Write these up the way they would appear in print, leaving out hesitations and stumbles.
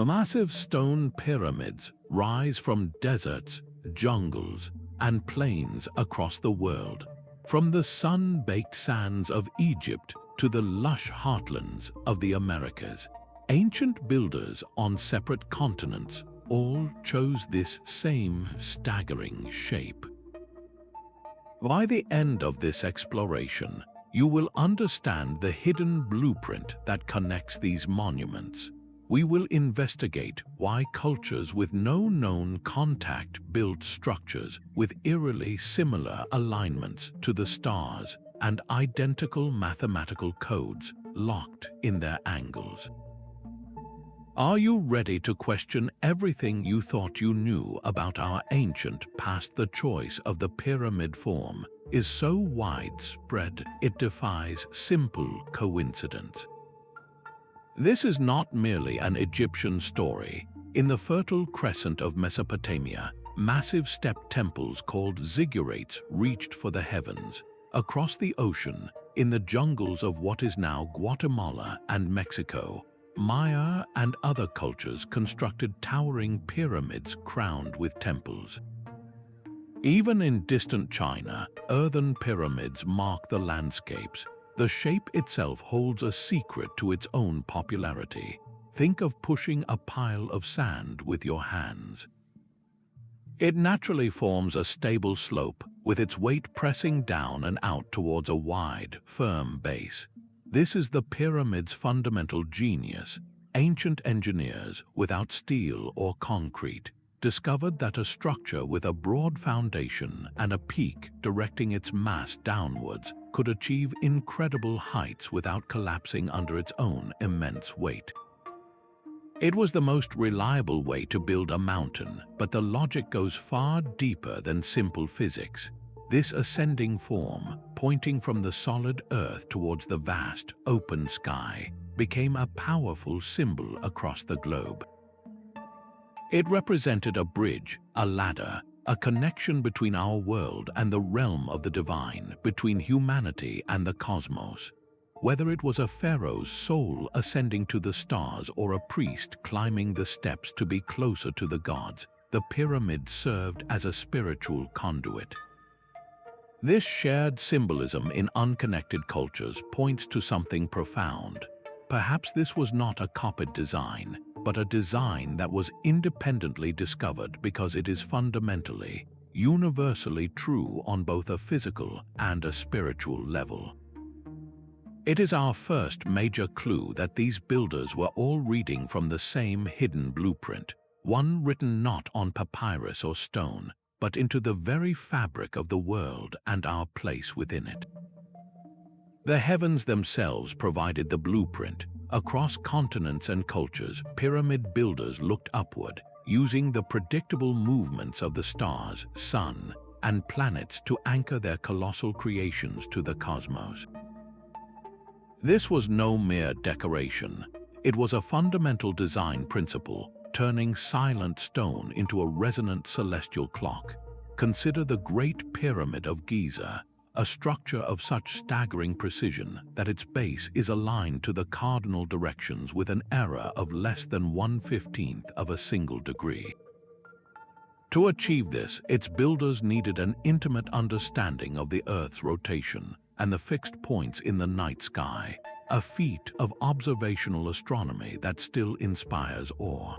Massive stone pyramids rise from deserts, jungles, and plains across the world, from the sun-baked sands of Egypt to the lush heartlands of the Americas. Ancient builders on separate continents all chose this same staggering shape. By the end of this exploration, you will understand the hidden blueprint that connects these monuments. We will investigate why cultures with no known contact built structures with eerily similar alignments to the stars and identical mathematical codes locked in their angles. Are you ready to question everything you thought you knew about our ancient past? The choice of the pyramid form is so widespread it defies simple coincidence. This is not merely an Egyptian story. In the Fertile Crescent of Mesopotamia, massive step temples called ziggurats reached for the heavens. Across the ocean, in the jungles of what is now Guatemala and Mexico, Maya and other cultures constructed towering pyramids crowned with temples. Even in distant China, earthen pyramids mark the landscapes. The shape itself holds a secret to its own popularity. Think of pushing a pile of sand with your hands. It naturally forms a stable slope, with its weight pressing down and out towards a wide, firm base. This is the pyramid's fundamental genius. Ancient engineers, without steel or concrete, discovered that a structure with a broad foundation and a peak directing its mass downwards could achieve incredible heights without collapsing under its own immense weight. It was the most reliable way to build a mountain, but the logic goes far deeper than simple physics. This ascending form, pointing from the solid earth towards the vast, open sky, became a powerful symbol across the globe. It represented a bridge, a ladder, a connection between our world and the realm of the divine, between humanity and the cosmos. Whether it was a pharaoh's soul ascending to the stars or a priest climbing the steps to be closer to the gods, the pyramid served as a spiritual conduit. This shared symbolism in unconnected cultures points to something profound. Perhaps this was not a copied design, but a design that was independently discovered because it is fundamentally, universally true on both a physical and a spiritual level. It is our first major clue that these builders were all reading from the same hidden blueprint, one written not on papyrus or stone, but into the very fabric of the world and our place within it. The heavens themselves provided the blueprint. Across continents and cultures, pyramid builders looked upward, using the predictable movements of the stars, sun, and planets to anchor their colossal creations to the cosmos. This was no mere decoration. It was a fundamental design principle, turning silent stone into a resonant celestial clock. Consider the Great Pyramid of Giza, a structure of such staggering precision that its base is aligned to the cardinal directions with an error of less than 1/15 of a single degree. To achieve this, its builders needed an intimate understanding of the Earth's rotation and the fixed points in the night sky, a feat of observational astronomy that still inspires awe.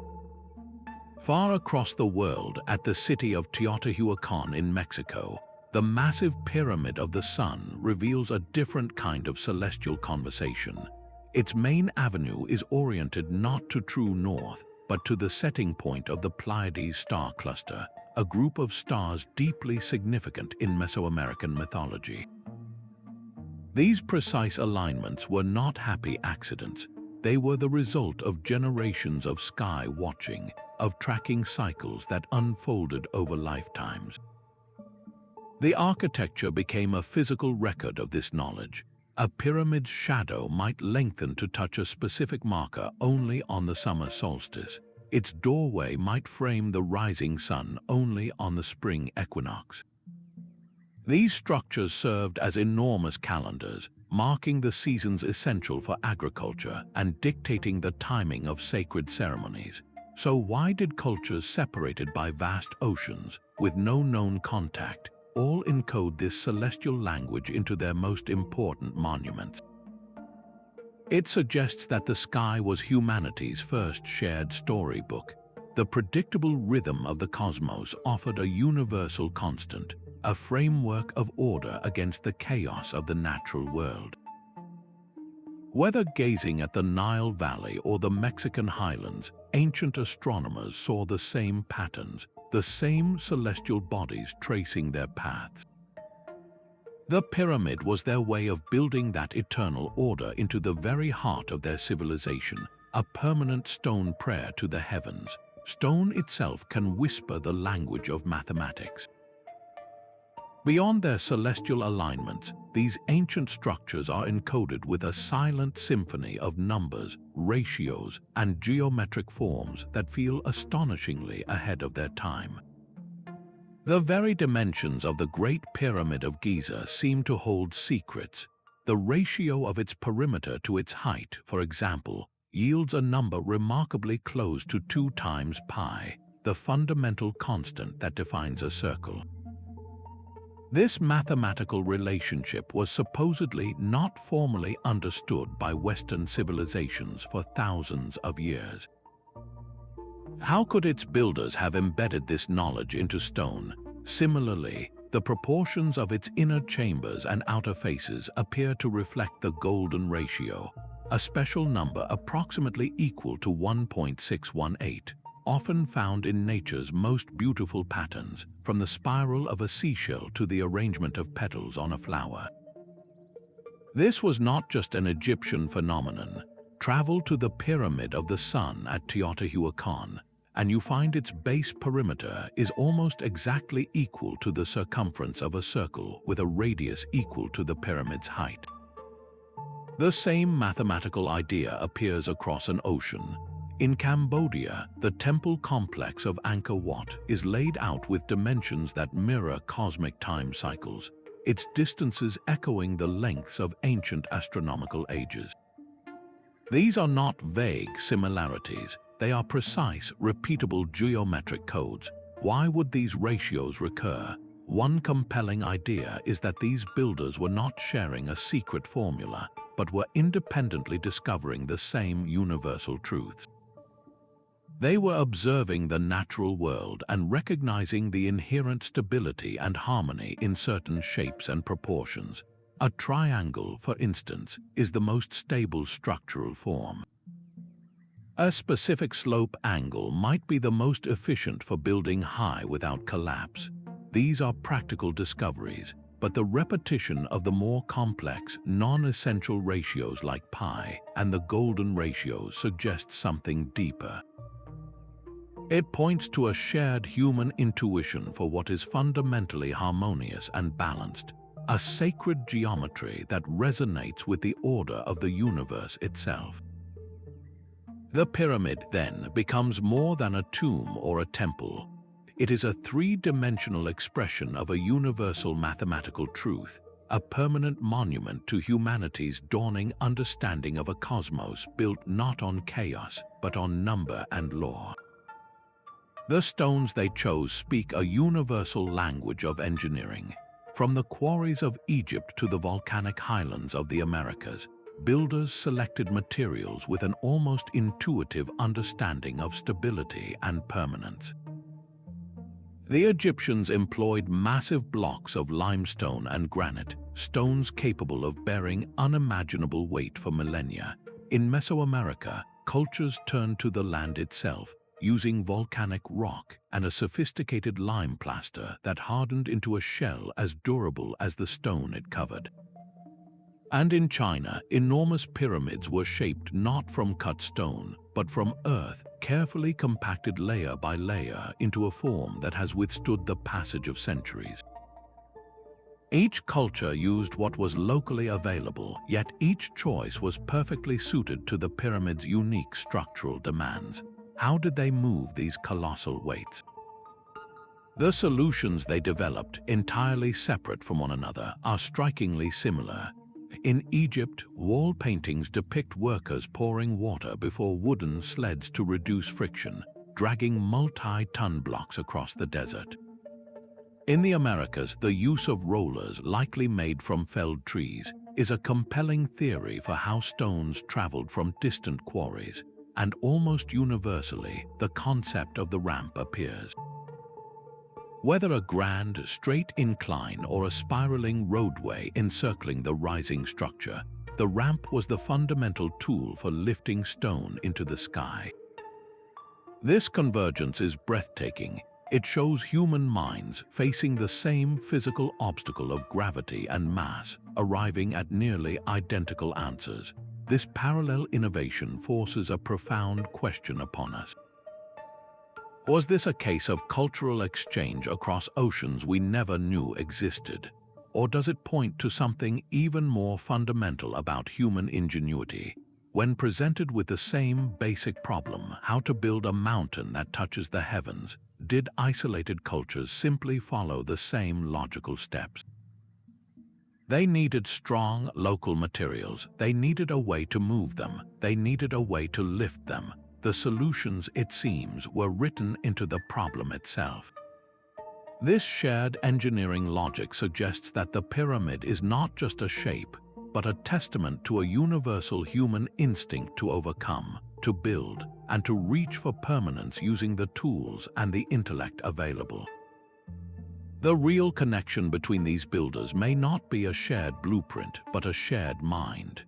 Far across the world, at the city of Teotihuacan in Mexico, the massive Pyramid of the Sun reveals a different kind of celestial conversation. Its main avenue is oriented not to true north, but to the setting point of the Pleiades star cluster, a group of stars deeply significant in Mesoamerican mythology. These precise alignments were not happy accidents. They were the result of generations of sky watching, of tracking cycles that unfolded over lifetimes. The architecture became a physical record of this knowledge. A pyramid's shadow might lengthen to touch a specific marker only on the summer solstice. Its doorway might frame the rising sun only on the spring equinox. These structures served as enormous calendars, marking the seasons essential for agriculture and dictating the timing of sacred ceremonies. So why did cultures separated by vast oceans, with no known contact, all encode this celestial language into their most important monuments? It suggests that the sky was humanity's first shared storybook. The predictable rhythm of the cosmos offered a universal constant, a framework of order against the chaos of the natural world. Whether gazing at the Nile Valley or the Mexican highlands, ancient astronomers saw the same patterns, the same celestial bodies tracing their paths. The pyramid was their way of building that eternal order into the very heart of their civilization, a permanent stone prayer to the heavens. Stone itself can whisper the language of mathematics. Beyond their celestial alignments, these ancient structures are encoded with a silent symphony of numbers, ratios, and geometric forms that feel astonishingly ahead of their time. The very dimensions of the Great Pyramid of Giza seem to hold secrets. The ratio of its perimeter to its height, for example, yields a number remarkably close to 2 times pi, the fundamental constant that defines a circle. This mathematical relationship was supposedly not formally understood by Western civilizations for thousands of years. How could its builders have embedded this knowledge into stone? Similarly, the proportions of its inner chambers and outer faces appear to reflect the golden ratio, a special number approximately equal to 1.618. Often found in nature's most beautiful patterns, from the spiral of a seashell to the arrangement of petals on a flower. This was not just an Egyptian phenomenon. Travel to the Pyramid of the Sun at Teotihuacan, and you find its base perimeter is almost exactly equal to the circumference of a circle with a radius equal to the pyramid's height. The same mathematical idea appears across an ocean. In Cambodia, the temple complex of Angkor Wat is laid out with dimensions that mirror cosmic time cycles, its distances echoing the lengths of ancient astronomical ages. These are not vague similarities, they are precise, repeatable geometric codes. Why would these ratios recur? One compelling idea is that these builders were not sharing a secret formula, but were independently discovering the same universal truths. They were observing the natural world and recognizing the inherent stability and harmony in certain shapes and proportions. A triangle, for instance, is the most stable structural form. A specific slope angle might be the most efficient for building high without collapse. These are practical discoveries, but the repetition of the more complex, non-essential ratios like pi and the golden ratios suggests something deeper. It points to a shared human intuition for what is fundamentally harmonious and balanced, a sacred geometry that resonates with the order of the universe itself. The pyramid, then, becomes more than a tomb or a temple. It is a three-dimensional expression of a universal mathematical truth, a permanent monument to humanity's dawning understanding of a cosmos built not on chaos, but on number and law. The stones they chose speak a universal language of engineering. From the quarries of Egypt to the volcanic highlands of the Americas, builders selected materials with an almost intuitive understanding of stability and permanence. The Egyptians employed massive blocks of limestone and granite, stones capable of bearing unimaginable weight for millennia. In Mesoamerica, cultures turned to the land itself, using volcanic rock and a sophisticated lime plaster that hardened into a shell as durable as the stone it covered. And in China, enormous pyramids were shaped not from cut stone, but from earth, carefully compacted layer by layer into a form that has withstood the passage of centuries. Each culture used what was locally available, yet each choice was perfectly suited to the pyramid's unique structural demands. How did they move these colossal weights? The solutions they developed, entirely separate from one another, are strikingly similar. In Egypt, wall paintings depict workers pouring water before wooden sleds to reduce friction, dragging multi-ton blocks across the desert. In the Americas, the use of rollers, likely made from felled trees, is a compelling theory for how stones traveled from distant quarries, and almost universally, the concept of the ramp appears. Whether a grand, straight incline or a spiraling roadway encircling the rising structure, the ramp was the fundamental tool for lifting stone into the sky. This convergence is breathtaking. It shows human minds facing the same physical obstacle of gravity and mass, arriving at nearly identical answers. This parallel innovation forces a profound question upon us. Was this a case of cultural exchange across oceans we never knew existed? Or does it point to something even more fundamental about human ingenuity? When presented with the same basic problem, how to build a mountain that touches the heavens, did isolated cultures simply follow the same logical steps? They needed strong local materials. They needed a way to move them. They needed a way to lift them. The solutions, it seems, were written into the problem itself. This shared engineering logic suggests that the pyramid is not just a shape, but a testament to a universal human instinct to overcome, to build, and to reach for permanence using the tools and the intellect available. The real connection between these builders may not be a shared blueprint, but a shared mind.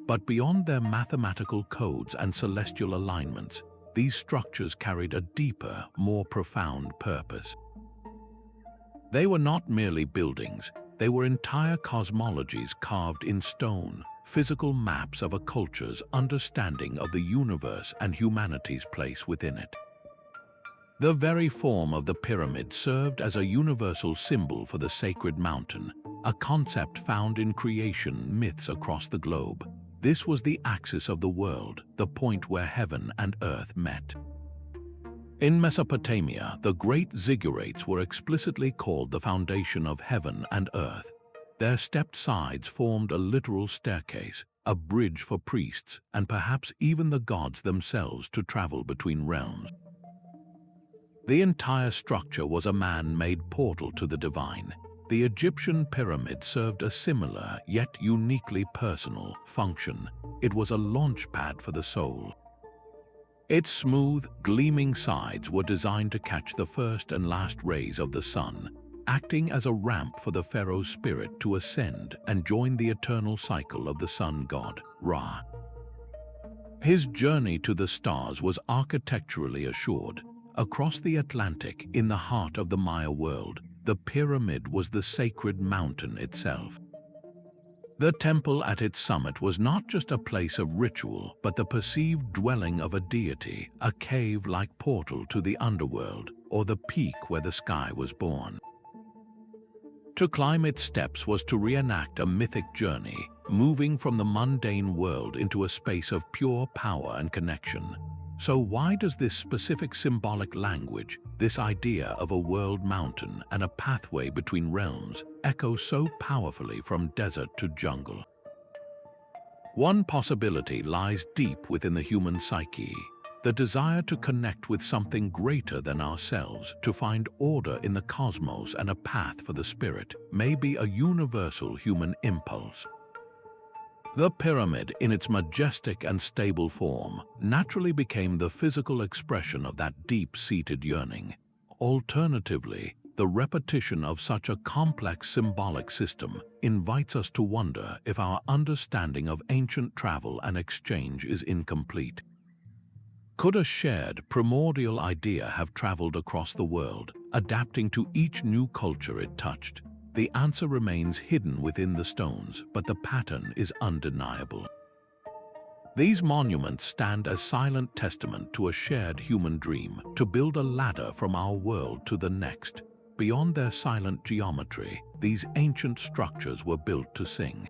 But beyond their mathematical codes and celestial alignments, these structures carried a deeper, more profound purpose. They were not merely buildings, they were entire cosmologies carved in stone, physical maps of a culture's understanding of the universe and humanity's place within it. The very form of the pyramid served as a universal symbol for the sacred mountain, a concept found in creation myths across the globe. This was the axis of the world, the point where heaven and earth met. In Mesopotamia, the great ziggurats were explicitly called the foundation of heaven and earth. Their stepped sides formed a literal staircase, a bridge for priests, and perhaps even the gods themselves to travel between realms. The entire structure was a man-made portal to the divine. The Egyptian pyramid served a similar, yet uniquely personal, function. It was a launchpad for the soul. Its smooth, gleaming sides were designed to catch the first and last rays of the sun, acting as a ramp for the pharaoh's spirit to ascend and join the eternal cycle of the sun god, Ra. His journey to the stars was architecturally assured. Across the Atlantic, in the heart of the Maya world, the pyramid was the sacred mountain itself. The temple at its summit was not just a place of ritual, but the perceived dwelling of a deity, a cave-like portal to the underworld, or the peak where the sky was born. To climb its steps was to reenact a mythic journey, moving from the mundane world into a space of pure power and connection. So why does this specific symbolic language, this idea of a world mountain and a pathway between realms, echo so powerfully from desert to jungle? One possibility lies deep within the human psyche, the desire to connect with something greater than ourselves, to find order in the cosmos and a path for the spirit, may be a universal human impulse. The pyramid, in its majestic and stable form, naturally became the physical expression of that deep-seated yearning. Alternatively, the repetition of such a complex symbolic system invites us to wonder if our understanding of ancient travel and exchange is incomplete. Could a shared, primordial idea have traveled across the world, adapting to each new culture it touched? The answer remains hidden within the stones, but the pattern is undeniable. These monuments stand as silent testament to a shared human dream, to build a ladder from our world to the next. Beyond their silent geometry, these ancient structures were built to sing.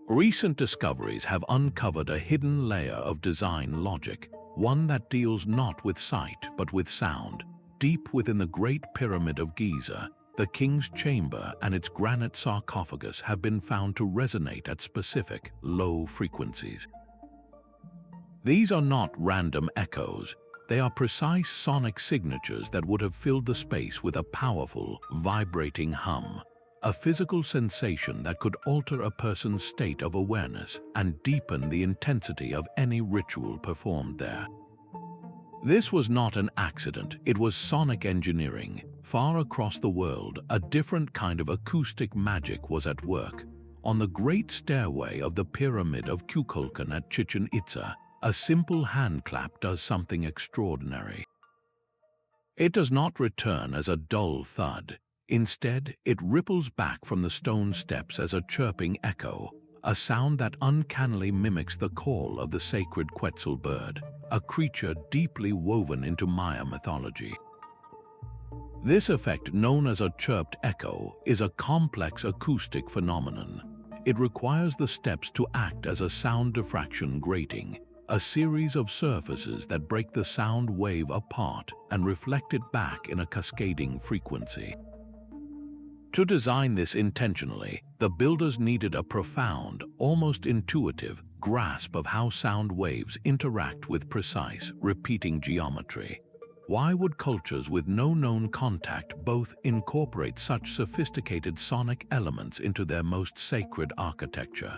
Recent discoveries have uncovered a hidden layer of design logic, one that deals not with sight but with sound. Deep within the Great Pyramid of Giza, the king's chamber and its granite sarcophagus have been found to resonate at specific, low frequencies. These are not random echoes. They are precise sonic signatures that would have filled the space with a powerful, vibrating hum, a physical sensation that could alter a person's state of awareness and deepen the intensity of any ritual performed there. This was not an accident, it was sonic engineering. Far across the world, a different kind of acoustic magic was at work. On the great stairway of the Pyramid of Kukulkan at Chichen Itza, a simple hand clap does something extraordinary. It does not return as a dull thud. Instead, it ripples back from the stone steps as a chirping echo, a sound that uncannily mimics the call of the sacred Quetzal bird, a creature deeply woven into Maya mythology. This effect, known as a chirped echo, is a complex acoustic phenomenon. It requires the steps to act as a sound diffraction grating, a series of surfaces that break the sound wave apart and reflect it back in a cascading frequency. To design this intentionally, the builders needed a profound, almost intuitive, grasp of how sound waves interact with precise, repeating geometry. Why would cultures with no known contact both incorporate such sophisticated sonic elements into their most sacred architecture?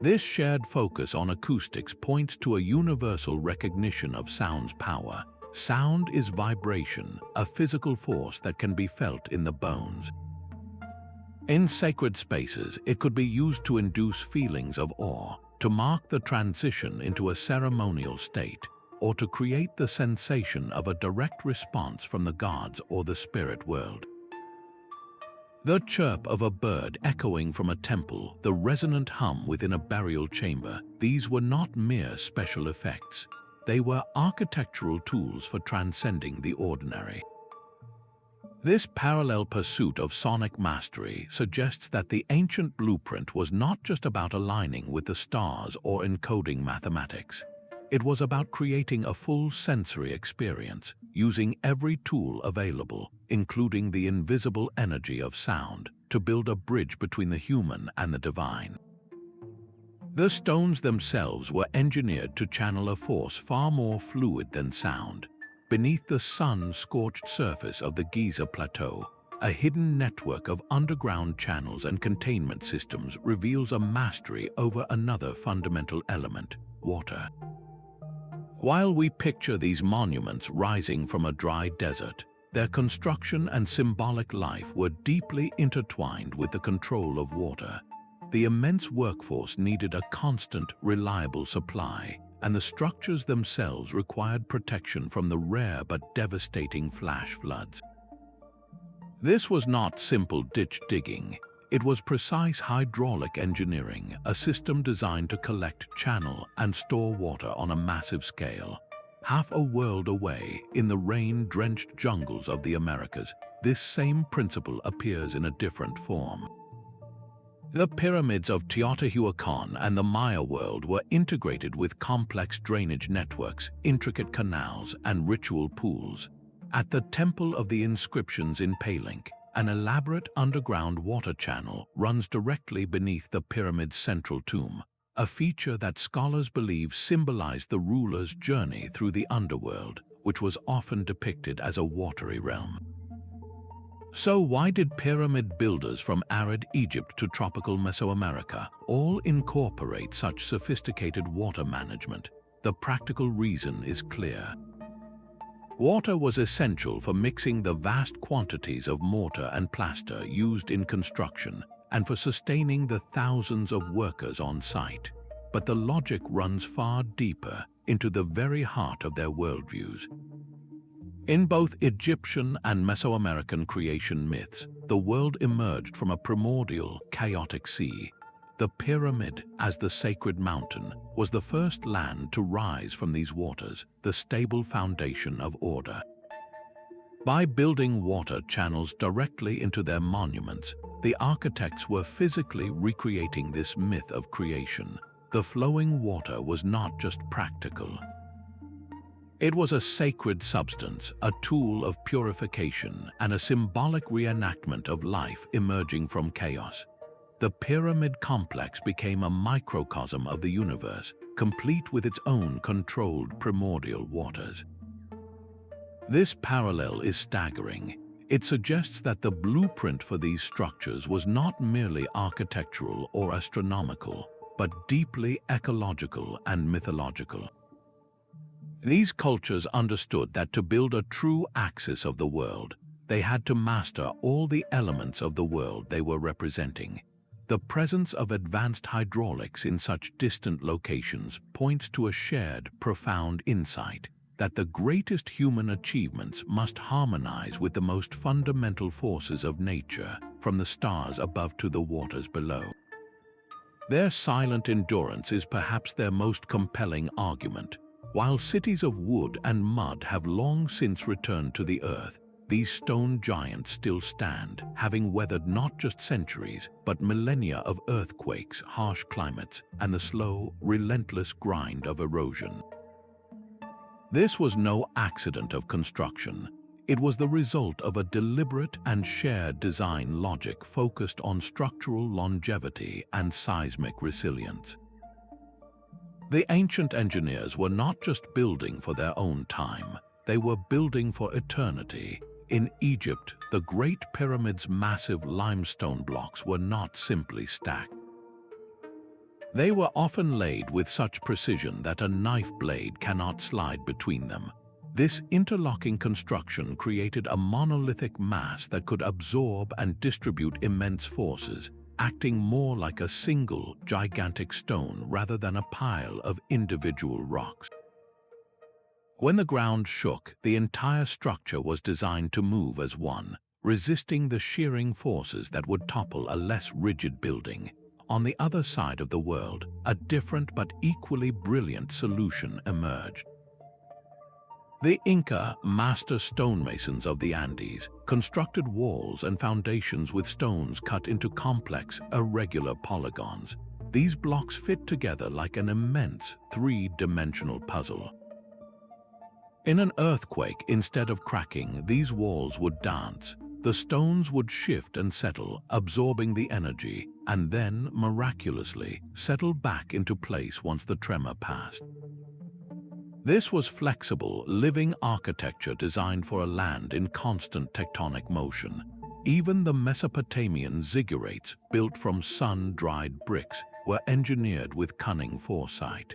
This shared focus on acoustics points to a universal recognition of sound's power. Sound is vibration, a physical force that can be felt in the bones. In sacred spaces, it could be used to induce feelings of awe, to mark the transition into a ceremonial state, or to create the sensation of a direct response from the gods or the spirit world. The chirp of a bird echoing from a temple, the resonant hum within a burial chamber, these were not mere special effects. They were architectural tools for transcending the ordinary. This parallel pursuit of sonic mastery suggests that the ancient blueprint was not just about aligning with the stars or encoding mathematics. It was about creating a full sensory experience, using every tool available, including the invisible energy of sound, to build a bridge between the human and the divine. The stones themselves were engineered to channel a force far more fluid than sound. Beneath the sun-scorched surface of the Giza Plateau, a hidden network of underground channels and containment systems reveals a mastery over another fundamental element: water. While we picture these monuments rising from a dry desert, their construction and symbolic life were deeply intertwined with the control of water. The immense workforce needed a constant, reliable supply, and the structures themselves required protection from the rare but devastating flash floods. This was not simple ditch digging. It was precise hydraulic engineering, a system designed to collect, channel, and store water on a massive scale. Half a world away, in the rain-drenched jungles of the Americas, this same principle appears in a different form. The pyramids of Teotihuacan and the Maya world were integrated with complex drainage networks, intricate canals, and ritual pools. At the Temple of the Inscriptions in Palenque, an elaborate underground water channel runs directly beneath the pyramid's central tomb, a feature that scholars believe symbolized the ruler's journey through the underworld, which was often depicted as a watery realm. So why did pyramid builders from arid Egypt to tropical Mesoamerica all incorporate such sophisticated water management? The practical reason is clear. Water was essential for mixing the vast quantities of mortar and plaster used in construction and for sustaining the thousands of workers on site. But the logic runs far deeper, into the very heart of their worldviews. In both Egyptian and Mesoamerican creation myths, the world emerged from a primordial, chaotic sea. The pyramid, as the sacred mountain, was the first land to rise from these waters, the stable foundation of order. By building water channels directly into their monuments, the architects were physically recreating this myth of creation. The flowing water was not just practical. It was a sacred substance, a tool of purification, and a symbolic reenactment of life emerging from chaos. The pyramid complex became a microcosm of the universe, complete with its own controlled primordial waters. This parallel is staggering. It suggests that the blueprint for these structures was not merely architectural or astronomical, but deeply ecological and mythological. These cultures understood that to build a true axis of the world, they had to master all the elements of the world they were representing. The presence of advanced hydraulics in such distant locations points to a shared, profound insight that the greatest human achievements must harmonize with the most fundamental forces of nature, from the stars above to the waters below. Their silent endurance is perhaps their most compelling argument. While cities of wood and mud have long since returned to the earth, these stone giants still stand, having weathered not just centuries, but millennia of earthquakes, harsh climates, and the slow, relentless grind of erosion. This was no accident of construction. It was the result of a deliberate and shared design logic focused on structural longevity and seismic resilience. The ancient engineers were not just building for their own time, they were building for eternity. In Egypt, the Great Pyramid's massive limestone blocks were not simply stacked. They were often laid with such precision that a knife blade cannot slide between them. This interlocking construction created a monolithic mass that could absorb and distribute immense forces, acting more like a single, gigantic stone rather than a pile of individual rocks. When the ground shook, the entire structure was designed to move as one, resisting the shearing forces that would topple a less rigid building. On the other side of the world, a different but equally brilliant solution emerged. The Inca, master stonemasons of the Andes, constructed walls and foundations with stones cut into complex, irregular polygons. These blocks fit together like an immense, three-dimensional puzzle. In an earthquake, instead of cracking, these walls would dance. The stones would shift and settle, absorbing the energy, and then, miraculously, settle back into place once the tremor passed. This was flexible, living architecture designed for a land in constant tectonic motion. Even the Mesopotamian ziggurats, built from sun-dried bricks, were engineered with cunning foresight.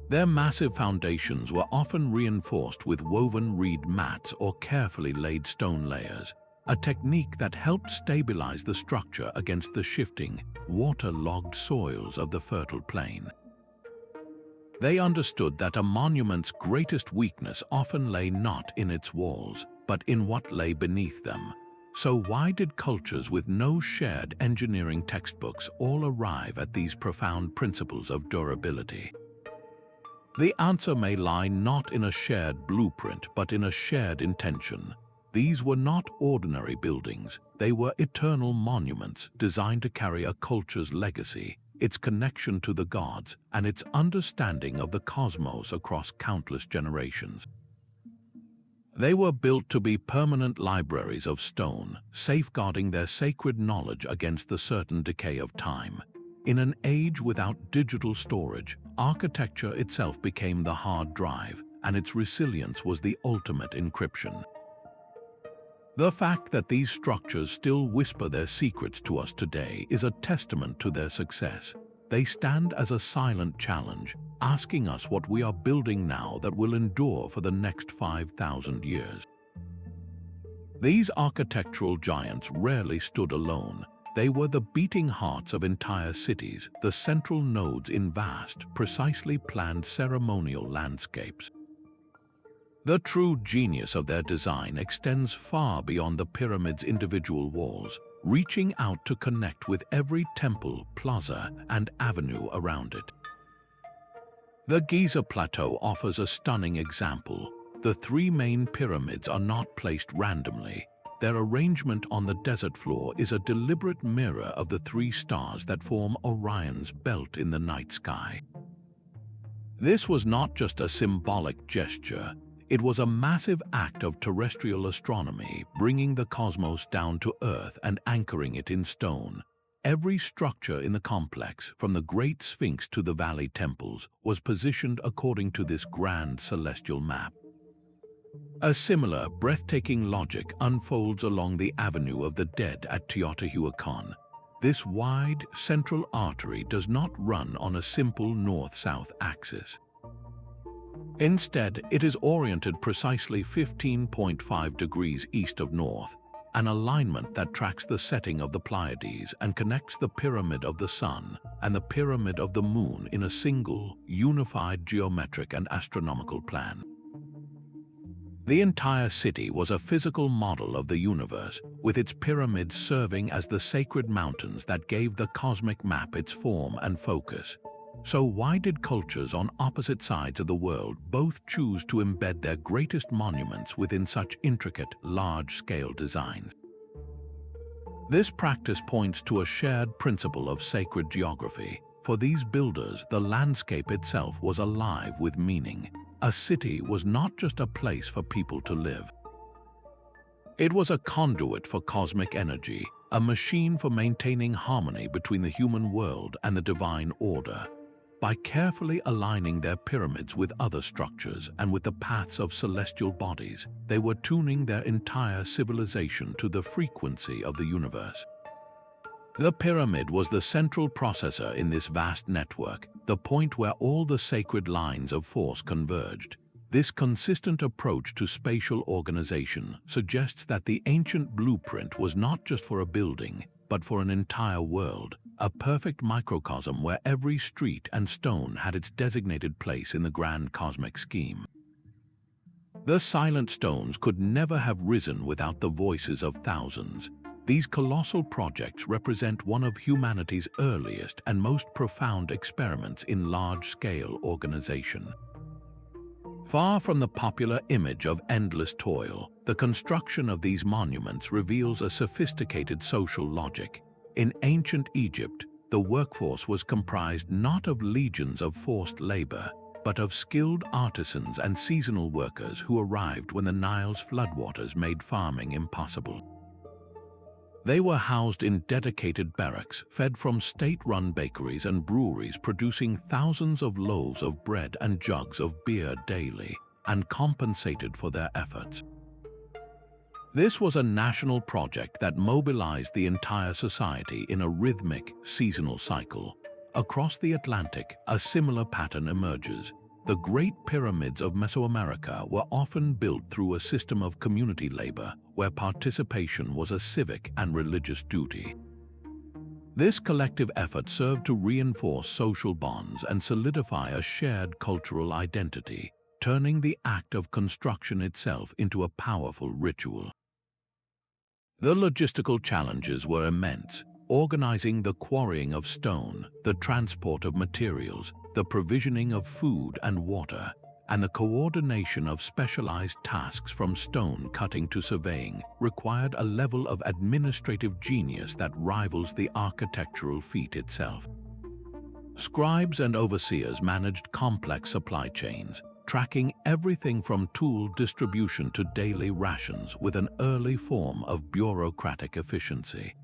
Their massive foundations were often reinforced with woven reed mats or carefully laid stone layers, a technique that helped stabilize the structure against the shifting, water-logged soils of the fertile plain. They understood that a monument's greatest weakness often lay not in its walls, but in what lay beneath them. So why did cultures with no shared engineering textbooks all arrive at these profound principles of durability? The answer may lie not in a shared blueprint, but in a shared intention. These were not ordinary buildings. They were eternal monuments designed to carry a culture's legacy, its connection to the gods, and its understanding of the cosmos across countless generations. They were built to be permanent libraries of stone, safeguarding their sacred knowledge against the certain decay of time. In an age without digital storage, architecture itself became the hard drive, and its resilience was the ultimate encryption. The fact that these structures still whisper their secrets to us today is a testament to their success. They stand as a silent challenge, asking us what we are building now that will endure for the next 5,000 years. These architectural giants rarely stood alone. They were the beating hearts of entire cities, the central nodes in vast, precisely planned ceremonial landscapes. The true genius of their design extends far beyond the pyramid's individual walls, reaching out to connect with every temple, plaza, and avenue around it. The Giza Plateau offers a stunning example. The three main pyramids are not placed randomly. Their arrangement on the desert floor is a deliberate mirror of the three stars that form Orion's belt in the night sky. This was not just a symbolic gesture. It was a massive act of terrestrial astronomy, bringing the cosmos down to Earth and anchoring it in stone. every structure in the complex, from the Great Sphinx to the valley temples, was positioned according to this grand celestial map. A similar, breathtaking logic unfolds along the Avenue of the Dead at Teotihuacan. This wide, central artery does not run on a simple north-south axis. Instead, it is oriented precisely 15.5 degrees east of north, an alignment that tracks the setting of the Pleiades and connects the pyramid of the Sun and the pyramid of the Moon in a single, unified geometric and astronomical plan. The entire city was a physical model of the universe, with its pyramids serving as the sacred mountains that gave the cosmic map its form and focus. So why did cultures on opposite sides of the world both choose to embed their greatest monuments within such intricate, large-scale designs? This practice points to a shared principle of sacred geography. For these builders, the landscape itself was alive with meaning. A city was not just a place for people to live. It was a conduit for cosmic energy, a machine for maintaining harmony between the human world and the divine order. By carefully aligning their pyramids with other structures and with the paths of celestial bodies, they were tuning their entire civilization to the frequency of the universe. The pyramid was the central processor in this vast network, the point where all the sacred lines of force converged. This consistent approach to spatial organization suggests that the ancient blueprint was not just for a building, but for an entire world, a perfect microcosm where every street and stone had its designated place in the grand cosmic scheme. The silent stones could never have risen without the voices of thousands. These colossal projects represent one of humanity's earliest and most profound experiments in large-scale organization. Far from the popular image of endless toil, the construction of these monuments reveals a sophisticated social logic. In ancient Egypt, the workforce was comprised not of legions of forced labor, but of skilled artisans and seasonal workers who arrived when the Nile's floodwaters made farming impossible. They were housed in dedicated barracks, fed from state-run bakeries and breweries producing thousands of loaves of bread and jugs of beer daily, and compensated for their efforts. This was a national project that mobilized the entire society in a rhythmic, seasonal cycle. Across the Atlantic, a similar pattern emerges. The Great Pyramids of Mesoamerica were often built through a system of community labor, where participation was a civic and religious duty. This collective effort served to reinforce social bonds and solidify a shared cultural identity, turning the act of construction itself into a powerful ritual. The logistical challenges were immense. Organizing the quarrying of stone, the transport of materials, the provisioning of food and water, and the coordination of specialized tasks from stone cutting to surveying required a level of administrative genius that rivals the architectural feat itself. Scribes and overseers managed complex supply chains, tracking everything from tool distribution to daily rations with an early form of bureaucratic efficiency.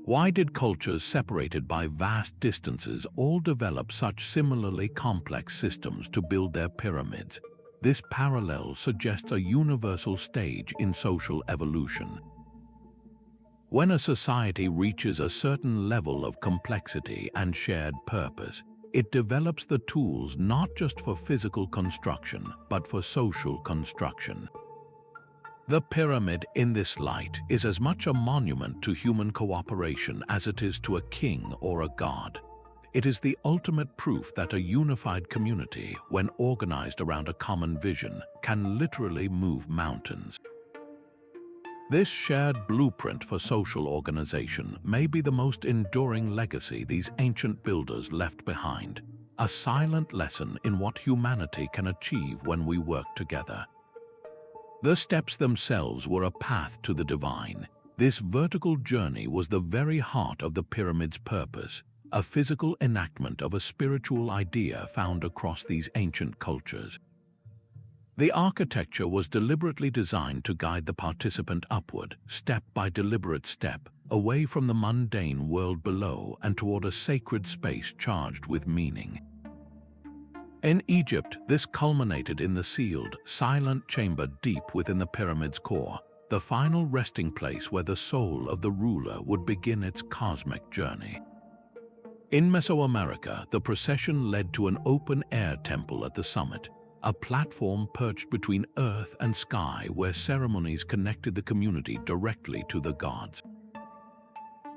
Why did cultures separated by vast distances all develop such similarly complex systems to build their pyramids? This parallel suggests a universal stage in social evolution. When a society reaches a certain level of complexity and shared purpose, it develops the tools not just for physical construction, but for social construction. The pyramid, in this light, is as much a monument to human cooperation as it is to a king or a god. It is the ultimate proof that a unified community, when organized around a common vision, can literally move mountains. This shared blueprint for social organization may be the most enduring legacy these ancient builders left behind, a silent lesson in what humanity can achieve when we work together. The steps themselves were a path to the divine. This vertical journey was the very heart of the pyramid's purpose, a physical enactment of a spiritual idea found across these ancient cultures. The architecture was deliberately designed to guide the participant upward, step by deliberate step, away from the mundane world below and toward a sacred space charged with meaning. In Egypt, this culminated in the sealed, silent chamber deep within the pyramid's core, the final resting place where the soul of the ruler would begin its cosmic journey. In Mesoamerica, the procession led to an open-air temple at the summit, a platform perched between earth and sky where ceremonies connected the community directly to the gods.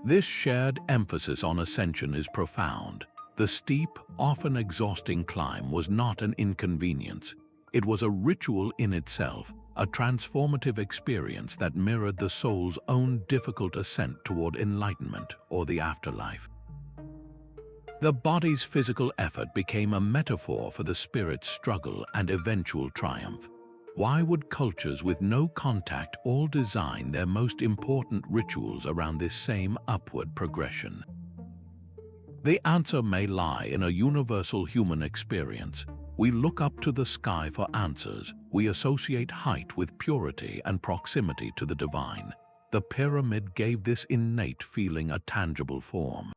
This shared emphasis on ascension is profound. The steep, often exhausting climb was not an inconvenience. It was a ritual in itself, a transformative experience that mirrored the soul's own difficult ascent toward enlightenment or the afterlife. The body's physical effort became a metaphor for the spirit's struggle and eventual triumph. Why would cultures with no contact all design their most important rituals around this same upward progression? The answer may lie in a universal human experience. We look up to the sky for answers. We associate height with purity and proximity to the divine. The pyramid gave this innate feeling a tangible form.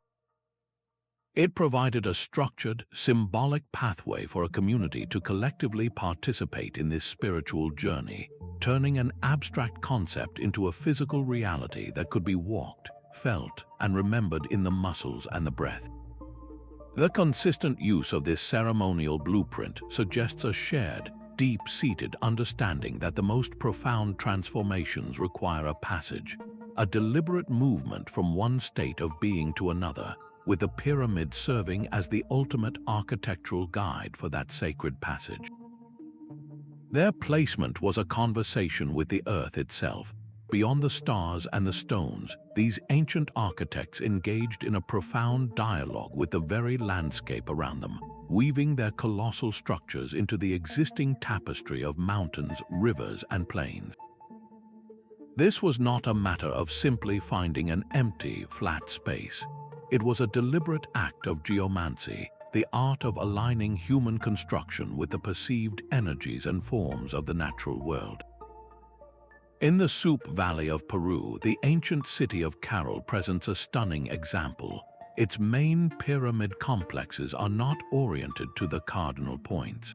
It provided a structured, symbolic pathway for a community to collectively participate in this spiritual journey, turning an abstract concept into a physical reality that could be walked, felt, and remembered in the muscles and the breath. The consistent use of this ceremonial blueprint suggests a shared, deep-seated understanding that the most profound transformations require a passage, a deliberate movement from one state of being to another, with the pyramid serving as the ultimate architectural guide for that sacred passage. Their placement was a conversation with the earth itself. Beyond the stars and the stones, these ancient architects engaged in a profound dialogue with the very landscape around them, weaving their colossal structures into the existing tapestry of mountains, rivers, and plains. This was not a matter of simply finding an empty, flat space. It was a deliberate act of geomancy, the art of aligning human construction with the perceived energies and forms of the natural world. In the Soup Valley of Peru, the ancient city of Caral presents a stunning example. Its main pyramid complexes are not oriented to the cardinal points.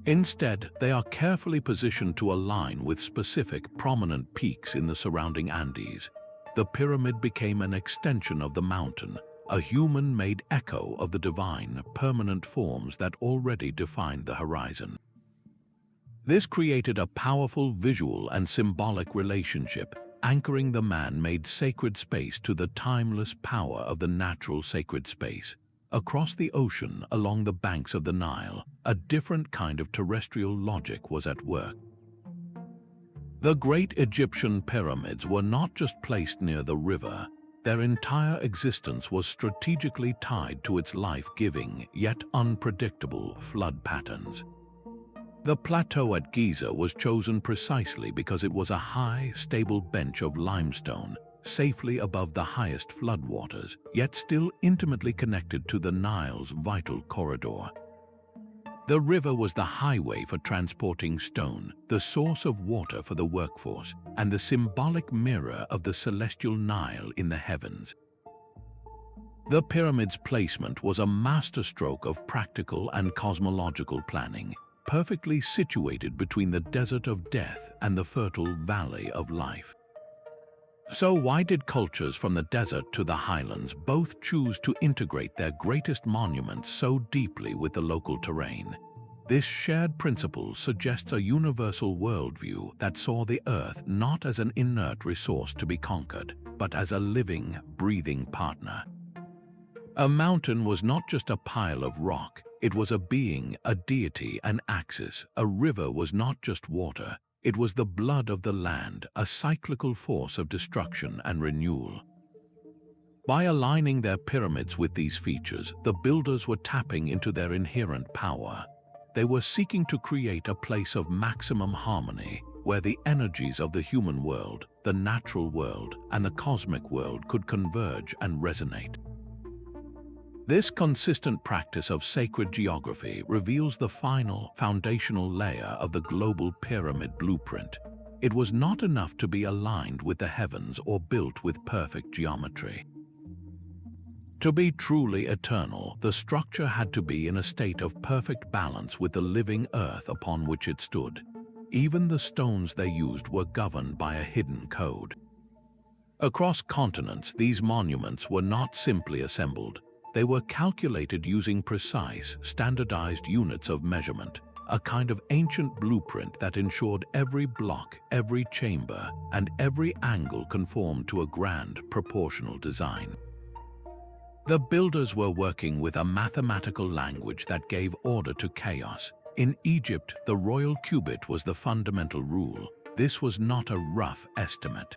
Instead, they are carefully positioned to align with specific prominent peaks in the surrounding Andes. The pyramid became an extension of the mountain, a human-made echo of the divine, permanent forms that already defined the horizon. This created a powerful visual and symbolic relationship, anchoring the man-made sacred space to the timeless power of the natural sacred space. Across the ocean, along the banks of the Nile, a different kind of terrestrial logic was at work. The great Egyptian pyramids were not just placed near the river. Their entire existence was strategically tied to its life-giving, yet unpredictable, flood patterns. The plateau at Giza was chosen precisely because it was a high, stable bench of limestone, safely above the highest floodwaters, yet still intimately connected to the Nile's vital corridor. The river was the highway for transporting stone, the source of water for the workforce, and the symbolic mirror of the celestial Nile in the heavens. The pyramid's placement was a masterstroke of practical and cosmological planning, perfectly situated between the desert of death and the fertile valley of life. So why did cultures from the desert to the highlands both choose to integrate their greatest monuments so deeply with the local terrain? This shared principle suggests a universal worldview that saw the earth not as an inert resource to be conquered, but as a living, breathing partner. A mountain was not just a pile of rock, it was a being, a deity, an axis. A river was not just water, it was the blood of the land, a cyclical force of destruction and renewal. By aligning their pyramids with these features, the builders were tapping into their inherent power. They were seeking to create a place of maximum harmony, where the energies of the human world, the natural world, and the cosmic world could converge and resonate. This consistent practice of sacred geography reveals the final, foundational layer of the global pyramid blueprint, It was not enough to be aligned with the heavens or built with perfect geometry. To be truly eternal, the structure had to be in a state of perfect balance with the living earth upon which it stood. Even the stones they used were governed by a hidden code. Across continents, these monuments were not simply assembled. They were calculated using precise, standardized units of measurement, a kind of ancient blueprint that ensured every block, every chamber, and every angle conformed to a grand, proportional design. The builders were working with a mathematical language that gave order to chaos. In Egypt, the royal cubit was the fundamental rule. This was not a rough estimate.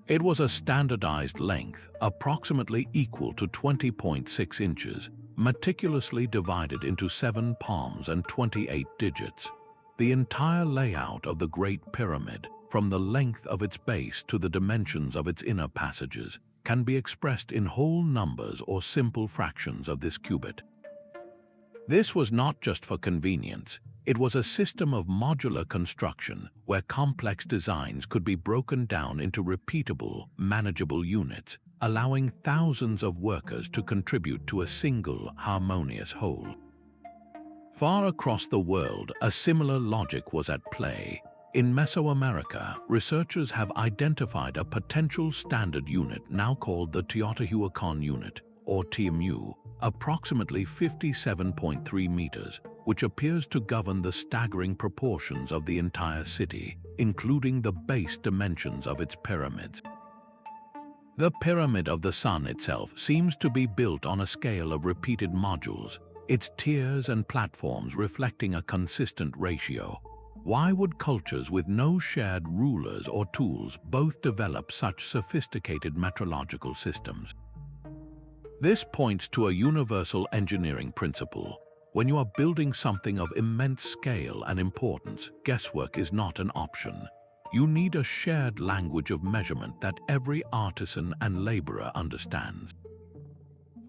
It was a standardized length, approximately equal to 20.6 inches, meticulously divided into 7 palms and 28 digits. The entire layout of the Great Pyramid, from the length of its base to the dimensions of its inner passages, can be expressed in whole numbers or simple fractions of this cubit. This was not just for convenience. It was a system of modular construction where complex designs could be broken down into repeatable, manageable units, allowing thousands of workers to contribute to a single, harmonious whole. Far across the world, a similar logic was at play. In Mesoamerica, researchers have identified a potential standard unit now called the Teotihuacan unit, or TMU, approximately 57.3 meters, which appears to govern the staggering proportions of the entire city, including the base dimensions of its pyramids. The Pyramid of the Sun itself seems to be built on a scale of repeated modules, its tiers and platforms reflecting a consistent ratio. Why would cultures with no shared rulers or tools both develop such sophisticated metrological systems? This points to a universal engineering principle. When you are building something of immense scale and importance, guesswork is not an option. You need a shared language of measurement that every artisan and laborer understands.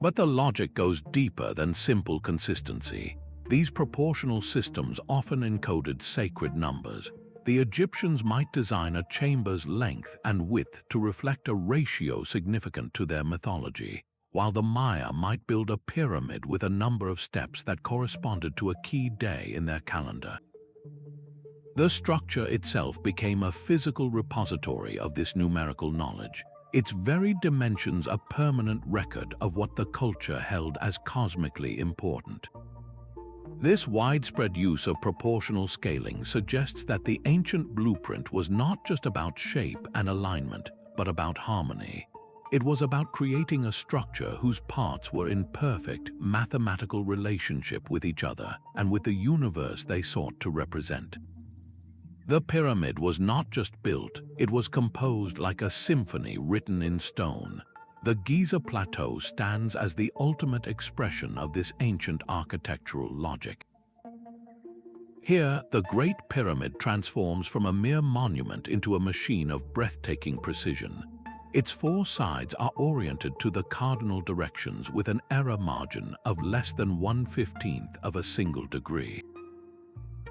But the logic goes deeper than simple consistency. These proportional systems often encoded sacred numbers. The Egyptians might design a chamber's length and width to reflect a ratio significant to their mythology, while the Maya might build a pyramid with a number of steps that corresponded to a key day in their calendar. The structure itself became a physical repository of this numerical knowledge, its very dimensions a permanent record of what the culture held as cosmically important. This widespread use of proportional scaling suggests that the ancient blueprint was not just about shape and alignment, but about harmony. It was about creating a structure whose parts were in perfect mathematical relationship with each other and with the universe they sought to represent. The pyramid was not just built, it was composed like a symphony written in stone. The Giza Plateau stands as the ultimate expression of this ancient architectural logic. Here, the Great Pyramid transforms from a mere monument into a machine of breathtaking precision. Its 4 sides are oriented to the cardinal directions with an error margin of less than 1/15th of a single degree.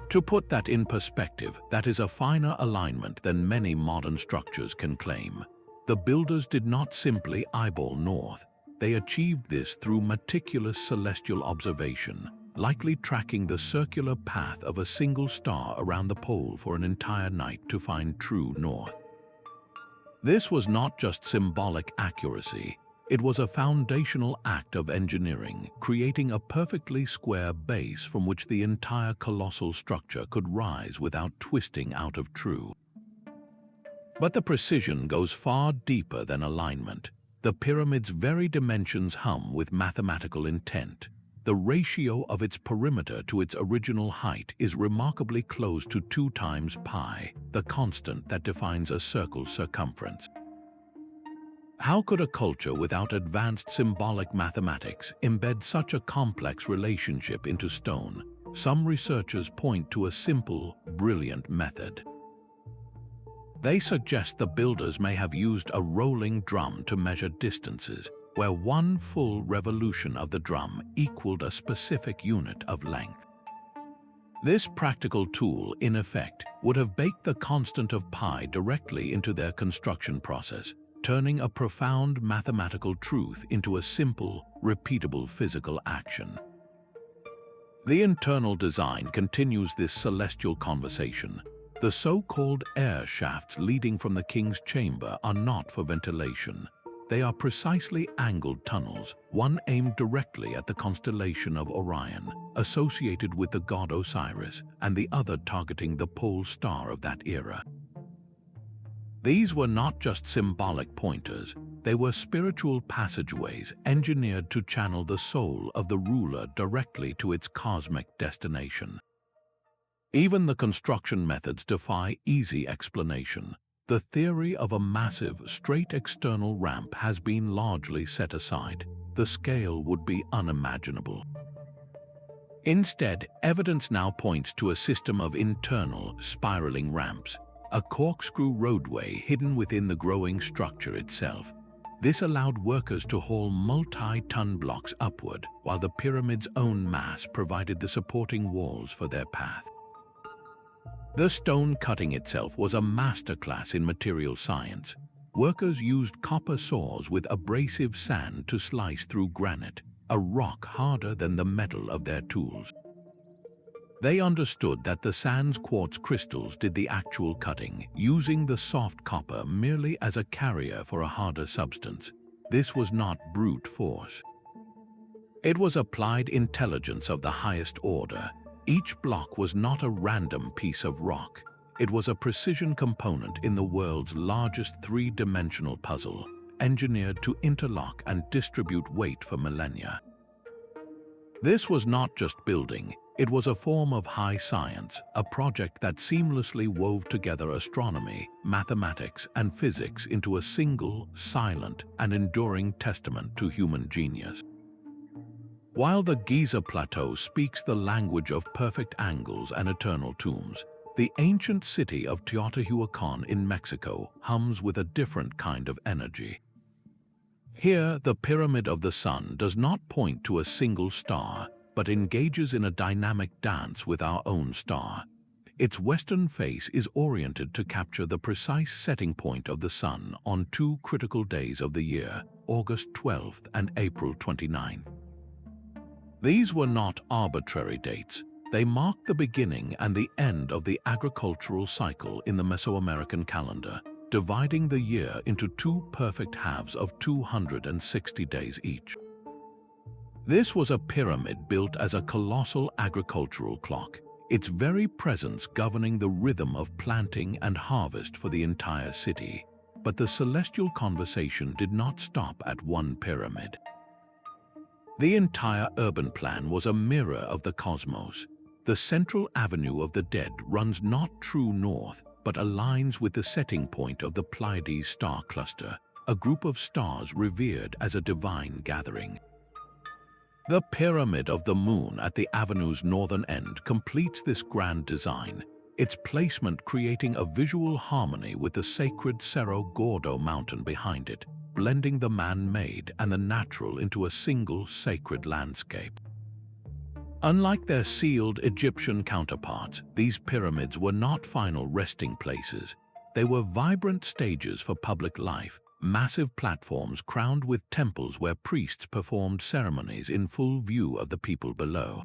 To put that in perspective, that is a finer alignment than many modern structures can claim. The builders did not simply eyeball north. They achieved this through meticulous celestial observation, likely tracking the circular path of a single star around the pole for an entire night to find true north. This was not just symbolic accuracy. It was a foundational act of engineering, creating a perfectly square base from which the entire colossal structure could rise without twisting out of true. But the precision goes far deeper than alignment. The pyramid's very dimensions hum with mathematical intent. The ratio of its perimeter to its original height is remarkably close to 2 times pi, the constant that defines a circle's circumference. How could a culture without advanced symbolic mathematics embed such a complex relationship into stone? Some researchers point to a simple, brilliant method. They suggest the builders may have used a rolling drum to measure distances, where 1 full revolution of the drum equaled a specific unit of length. This practical tool, in effect, would have baked the constant of pi directly into their construction process, turning a profound mathematical truth into a simple, repeatable physical action. The internal design continues this celestial conversation. The so-called air shafts leading from the king's chamber are not for ventilation. They are precisely angled tunnels, one aimed directly at the constellation of Orion, associated with the god Osiris, and the other targeting the pole star of that era. These were not just symbolic pointers, they were spiritual passageways engineered to channel the soul of the ruler directly to its cosmic destination. Even the construction methods defy easy explanation. The theory of a massive, straight external ramp has been largely set aside. The scale would be unimaginable. Instead, evidence now points to a system of internal, spiraling ramps, a corkscrew roadway hidden within the growing structure itself. This allowed workers to haul multi-ton blocks upward, while the pyramid's own mass provided the supporting walls for their path. The stone cutting itself was a masterclass in material science. Workers used copper saws with abrasive sand to slice through granite, a rock harder than the metal of their tools. They understood that the sand's quartz crystals did the actual cutting, using the soft copper merely as a carrier for a harder substance. This was not brute force. It was applied intelligence of the highest order. Each block was not a random piece of rock. It was a precision component in the world's largest three-dimensional puzzle, engineered to interlock and distribute weight for millennia. This was not just building, it was a form of high science, a project that seamlessly wove together astronomy, mathematics, and physics into a single, silent, and enduring testament to human genius. While the Giza Plateau speaks the language of perfect angles and eternal tombs, the ancient city of Teotihuacan in Mexico hums with a different kind of energy. Here, the Pyramid of the Sun does not point to a single star, but engages in a dynamic dance with our own star. Its western face is oriented to capture the precise setting point of the sun on two critical days of the year, August 12th and April 29th. These were not arbitrary dates. They marked the beginning and the end of the agricultural cycle in the Mesoamerican calendar, dividing the year into two perfect halves of 260 days each. This was a pyramid built as a colossal agricultural clock, its very presence governing the rhythm of planting and harvest for the entire city. But the celestial conversation did not stop at one pyramid. The entire urban plan was a mirror of the cosmos. The central avenue of the dead runs not true north, but aligns with the setting point of the Pleiades star cluster, a group of stars revered as a divine gathering. The Pyramid of the Moon at the avenue's northern end completes this grand design, its placement creating a visual harmony with the sacred Cerro Gordo mountain behind it, blending the man-made and the natural into a single sacred landscape. Unlike their sealed Egyptian counterparts, these pyramids were not final resting places. They were vibrant stages for public life, massive platforms crowned with temples where priests performed ceremonies in full view of the people below.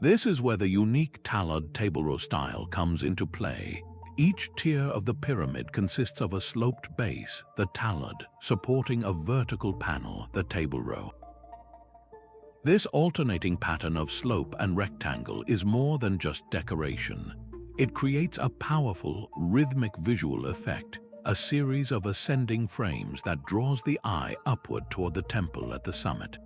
This is where the unique talud table row style comes into play. Each tier of the pyramid consists of a sloped base, the talud, supporting a vertical panel, the table row. This alternating pattern of slope and rectangle is more than just decoration. It creates a powerful, rhythmic visual effect, a series of ascending frames that draws the eye upward toward the temple at the summit.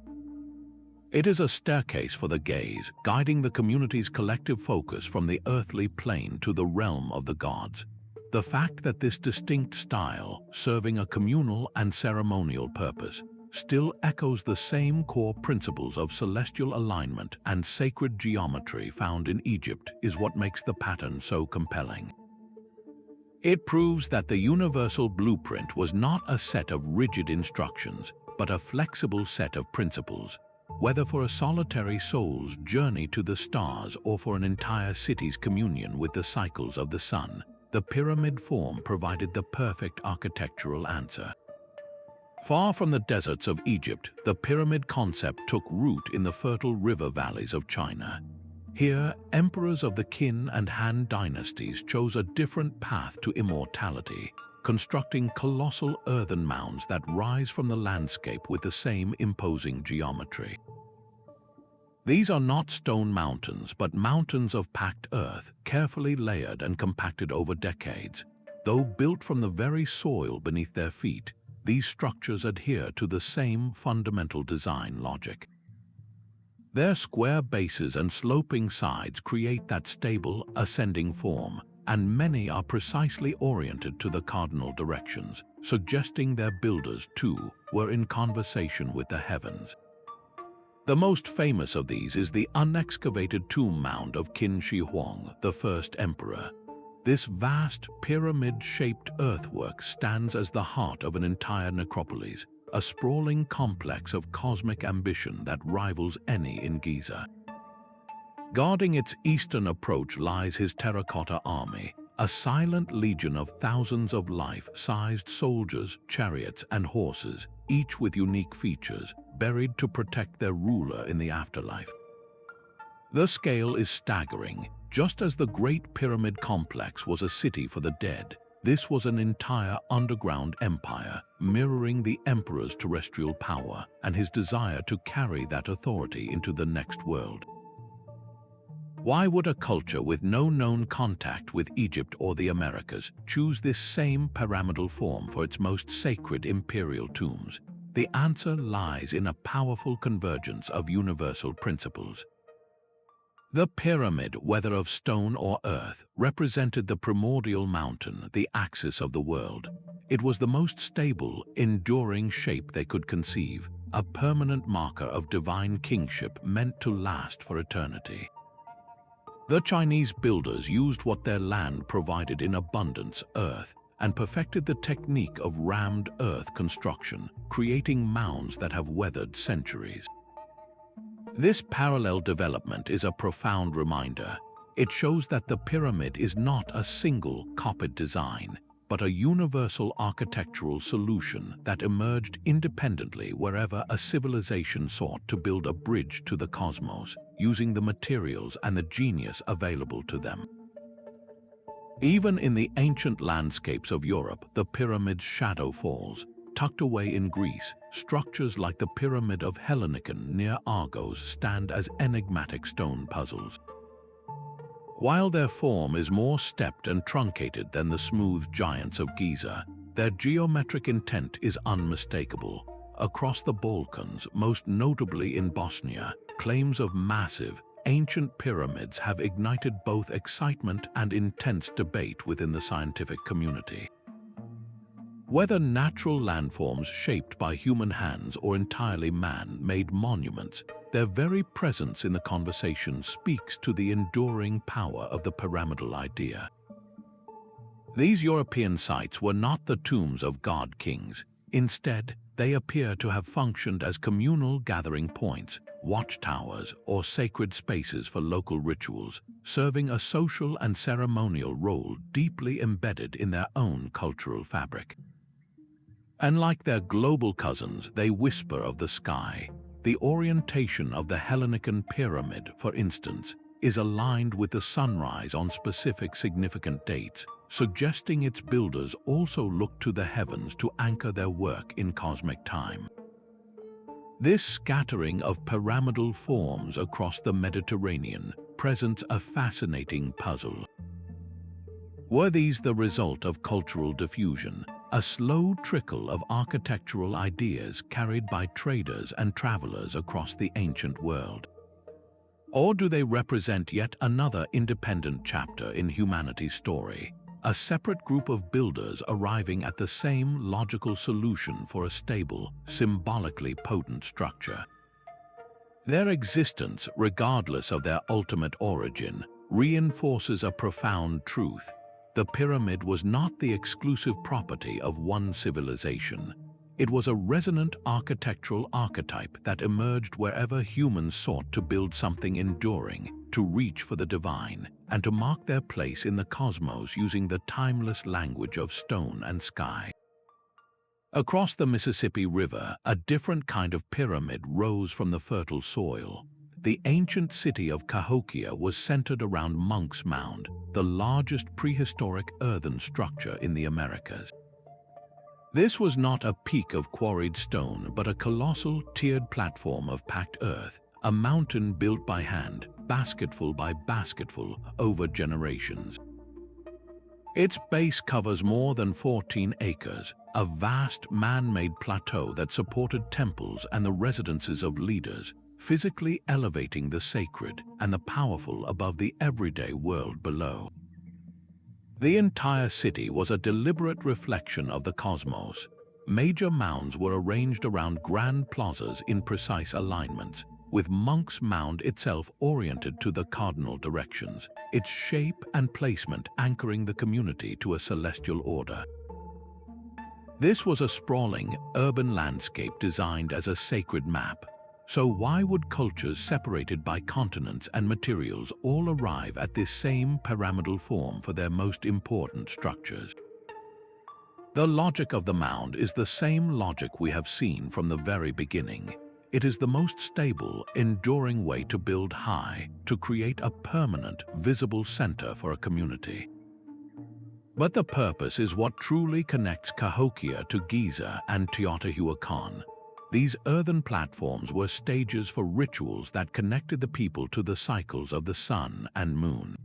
It is a staircase for the gaze, guiding the community's collective focus from the earthly plane to the realm of the gods. The fact that this distinct style, serving a communal and ceremonial purpose, still echoes the same core principles of celestial alignment and sacred geometry found in Egypt is what makes the pattern so compelling. It proves that the universal blueprint was not a set of rigid instructions, but a flexible set of principles. Whether for a solitary soul's journey to the stars or for an entire city's communion with the cycles of the sun, the pyramid form provided the perfect architectural answer. Far from the deserts of Egypt, the pyramid concept took root in the fertile river valleys of China. Here, emperors of the Qin and Han dynasties chose a different path to immortality, constructing colossal earthen mounds that rise from the landscape with the same imposing geometry. These are not stone mountains, but mountains of packed earth, carefully layered and compacted over decades. Though built from the very soil beneath their feet, these structures adhere to the same fundamental design logic. Their square bases and sloping sides create that stable, ascending form, and many are precisely oriented to the cardinal directions, suggesting their builders, too, were in conversation with the heavens. The most famous of these is the unexcavated tomb mound of Qin Shi Huang, the first emperor. This vast, pyramid-shaped earthwork stands as the heart of an entire necropolis, a sprawling complex of cosmic ambition that rivals any in Giza. Guarding its eastern approach lies his terracotta army, a silent legion of thousands of life-sized soldiers, chariots, and horses, each with unique features, buried to protect their ruler in the afterlife. The scale is staggering. Just as the Great Pyramid Complex was a city for the dead, this was an entire underground empire, mirroring the emperor's terrestrial power and his desire to carry that authority into the next world. Why would a culture with no known contact with Egypt or the Americas choose this same pyramidal form for its most sacred imperial tombs? The answer lies in a powerful convergence of universal principles. The pyramid, whether of stone or earth, represented the primordial mountain, the axis of the world. It was the most stable, enduring shape they could conceive, a permanent marker of divine kingship meant to last for eternity. The Chinese builders used what their land provided in abundance, earth, and perfected the technique of rammed earth construction, creating mounds that have weathered centuries. This parallel development is a profound reminder. It shows that the pyramid is not a single copied design, but a universal architectural solution that emerged independently wherever a civilization sought to build a bridge to the cosmos, using the materials and the genius available to them. Even in the ancient landscapes of Europe, the pyramid's shadow falls. Tucked away in Greece, structures like the Pyramid of Helicon near Argos stand as enigmatic stone puzzles. While their form is more stepped and truncated than the smooth giants of Giza, their geometric intent is unmistakable. Across the Balkans, most notably in Bosnia, claims of massive, ancient pyramids have ignited both excitement and intense debate within the scientific community. Whether natural landforms shaped by human hands or entirely man-made monuments, their very presence in the conversation speaks to the enduring power of the pyramidal idea. These European sites were not the tombs of god-kings. Instead, they appear to have functioned as communal gathering points, watchtowers, or sacred spaces for local rituals, serving a social and ceremonial role deeply embedded in their own cultural fabric. And like their global cousins, they whisper of the sky. The orientation of the Helicon pyramid, for instance, is aligned with the sunrise on specific significant dates, suggesting its builders also look to the heavens to anchor their work in cosmic time. This scattering of pyramidal forms across the Mediterranean presents a fascinating puzzle. Were these the result of cultural diffusion, a slow trickle of architectural ideas carried by traders and travelers across the ancient world? Or do they represent yet another independent chapter in humanity's story, a separate group of builders arriving at the same logical solution for a stable, symbolically potent structure? Their existence, regardless of their ultimate origin, reinforces a profound truth. The pyramid was not the exclusive property of one civilization. It was a resonant architectural archetype that emerged wherever humans sought to build something enduring, to reach for the divine, and to mark their place in the cosmos using the timeless language of stone and sky. Across the Mississippi River, a different kind of pyramid rose from the fertile soil. The ancient city of Cahokia was centered around Monk's Mound, the largest prehistoric earthen structure in the Americas. This was not a peak of quarried stone, but a colossal, tiered platform of packed earth, a mountain built by hand, basketful by basketful, over generations. Its base covers more than 14 acres, a vast man-made plateau that supported temples and the residences of leaders, physically elevating the sacred and the powerful above the everyday world below. The entire city was a deliberate reflection of the cosmos. Major mounds were arranged around grand plazas in precise alignments, with Monk's Mound itself oriented to the cardinal directions, its shape and placement anchoring the community to a celestial order. This was a sprawling, urban landscape designed as a sacred map. So why would cultures separated by continents and materials all arrive at this same pyramidal form for their most important structures? The logic of the mound is the same logic we have seen from the very beginning. It is the most stable, enduring way to build high, to create a permanent, visible center for a community. But the purpose is what truly connects Cahokia to Giza and Teotihuacan. These earthen platforms were stages for rituals that connected the people to the cycles of the sun and moon.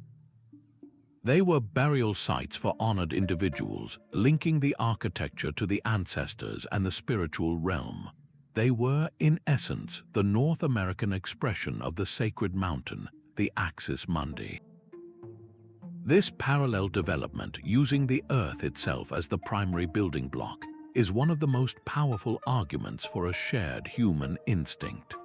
They were burial sites for honored individuals, linking the architecture to the ancestors and the spiritual realm. They were, in essence, the North American expression of the sacred mountain, the Axis Mundi. This parallel development, using the earth itself as the primary building block, is one of the most powerful arguments for a shared human instinct.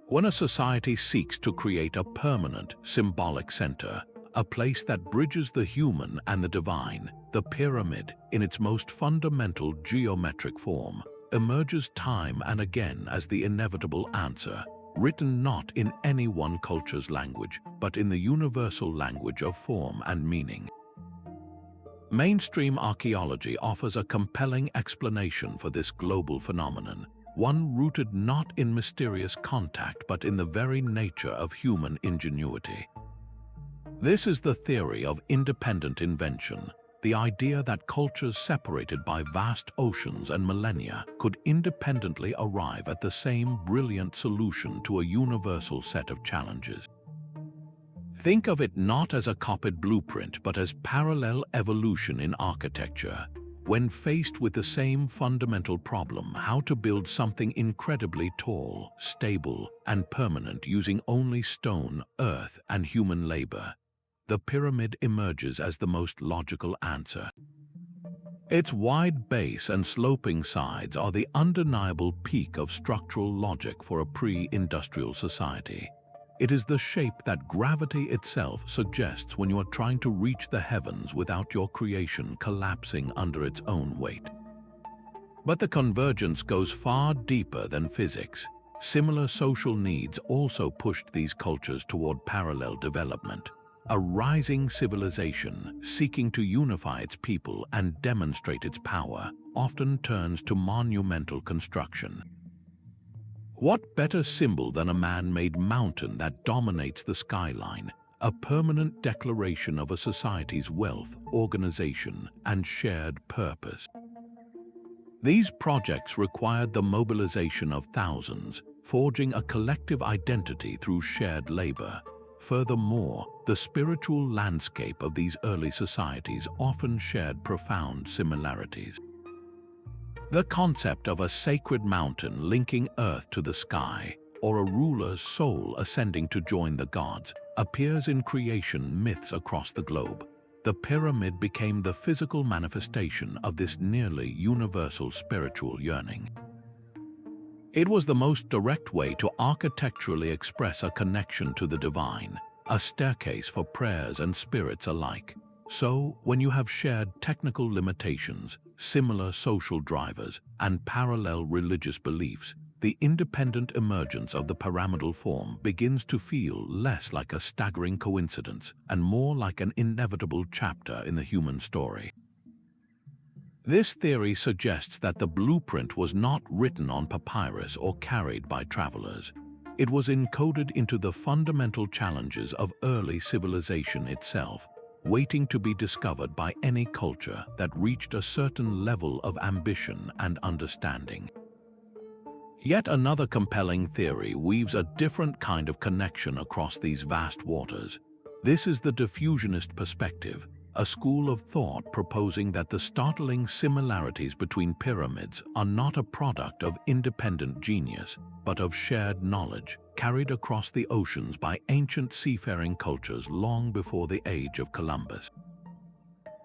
When a society seeks to create a permanent, symbolic center, a place that bridges the human and the divine, the pyramid, in its most fundamental geometric form, emerges time and again as the inevitable answer, written not in any one culture's language, but in the universal language of form and meaning. Mainstream archaeology offers a compelling explanation for this global phenomenon, one rooted not in mysterious contact but in the very nature of human ingenuity. This is the theory of independent invention, the idea that cultures separated by vast oceans and millennia could independently arrive at the same brilliant solution to a universal set of challenges. Think of it not as a copied blueprint, but as parallel evolution in architecture. When faced with the same fundamental problem, how to build something incredibly tall, stable, and permanent using only stone, earth, and human labor, the pyramid emerges as the most logical answer. Its wide base and sloping sides are the undeniable peak of structural logic for a pre-industrial society. It is the shape that gravity itself suggests when you are trying to reach the heavens without your creation collapsing under its own weight. But the convergence goes far deeper than physics. Similar social needs also pushed these cultures toward parallel development. A rising civilization, seeking to unify its people and demonstrate its power, often turns to monumental construction. What better symbol than a man-made mountain that dominates the skyline, a permanent declaration of a society's wealth, organization, and shared purpose? These projects required the mobilization of thousands, forging a collective identity through shared labor. Furthermore, the spiritual landscape of these early societies often shared profound similarities. The concept of a sacred mountain linking earth to the sky, or a ruler's soul ascending to join the gods, appears in creation myths across the globe. The pyramid became the physical manifestation of this nearly universal spiritual yearning. It was the most direct way to architecturally express a connection to the divine, a staircase for prayers and spirits alike. So, when you have shared technical limitations, similar social drivers, and parallel religious beliefs, the independent emergence of the pyramidal form begins to feel less like a staggering coincidence and more like an inevitable chapter in the human story. This theory suggests that the blueprint was not written on papyrus or carried by travelers. It was encoded into the fundamental challenges of early civilization itself, waiting to be discovered by any culture that reached a certain level of ambition and understanding. Yet another compelling theory weaves a different kind of connection across these vast waters. This is the diffusionist perspective, a school of thought proposing that the startling similarities between pyramids are not a product of independent genius, but of shared knowledge carried across the oceans by ancient seafaring cultures long before the age of Columbus.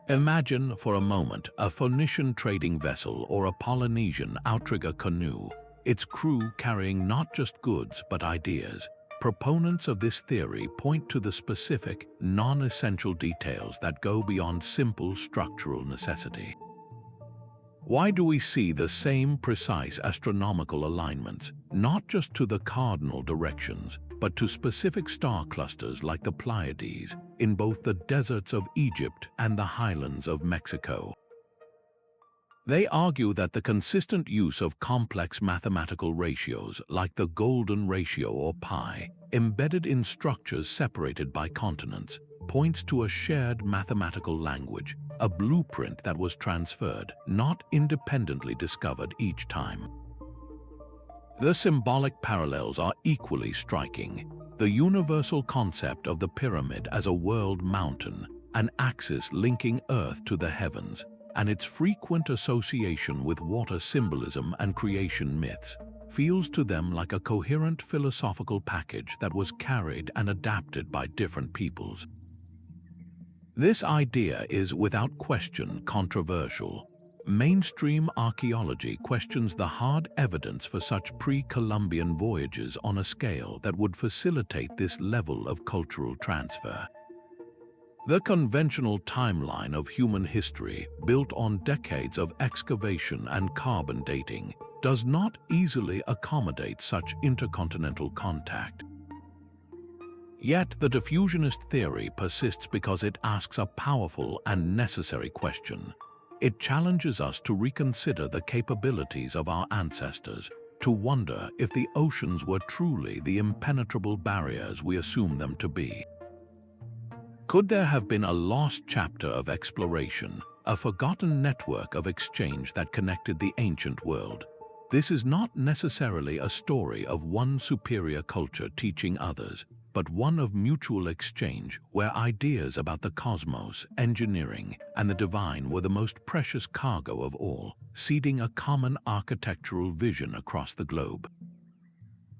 Imagine for a moment a Phoenician trading vessel or a Polynesian outrigger canoe, its crew carrying not just goods but ideas. Proponents of this theory point to the specific, non-essential details that go beyond simple structural necessity. Why do we see the same precise astronomical alignments, not just to the cardinal directions, but to specific star clusters like the Pleiades, in both the deserts of Egypt and the highlands of Mexico? They argue that the consistent use of complex mathematical ratios like the golden ratio or pi, embedded in structures separated by continents, points to a shared mathematical language, a blueprint that was transferred, not independently discovered each time. The symbolic parallels are equally striking. The universal concept of the pyramid as a world mountain, an axis linking Earth to the heavens, and its frequent association with water symbolism and creation myths, feels to them like a coherent philosophical package that was carried and adapted by different peoples. This idea is without question controversial. Mainstream archaeology questions the hard evidence for such pre-Columbian voyages on a scale that would facilitate this level of cultural transfer. The conventional timeline of human history, built on decades of excavation and carbon dating, does not easily accommodate such intercontinental contact. Yet the diffusionist theory persists because it asks a powerful and necessary question. It challenges us to reconsider the capabilities of our ancestors, to wonder if the oceans were truly the impenetrable barriers we assume them to be. Could there have been a lost chapter of exploration, a forgotten network of exchange that connected the ancient world? This is not necessarily a story of one superior culture teaching others, but one of mutual exchange where ideas about the cosmos, engineering, and the divine were the most precious cargo of all, seeding a common architectural vision across the globe.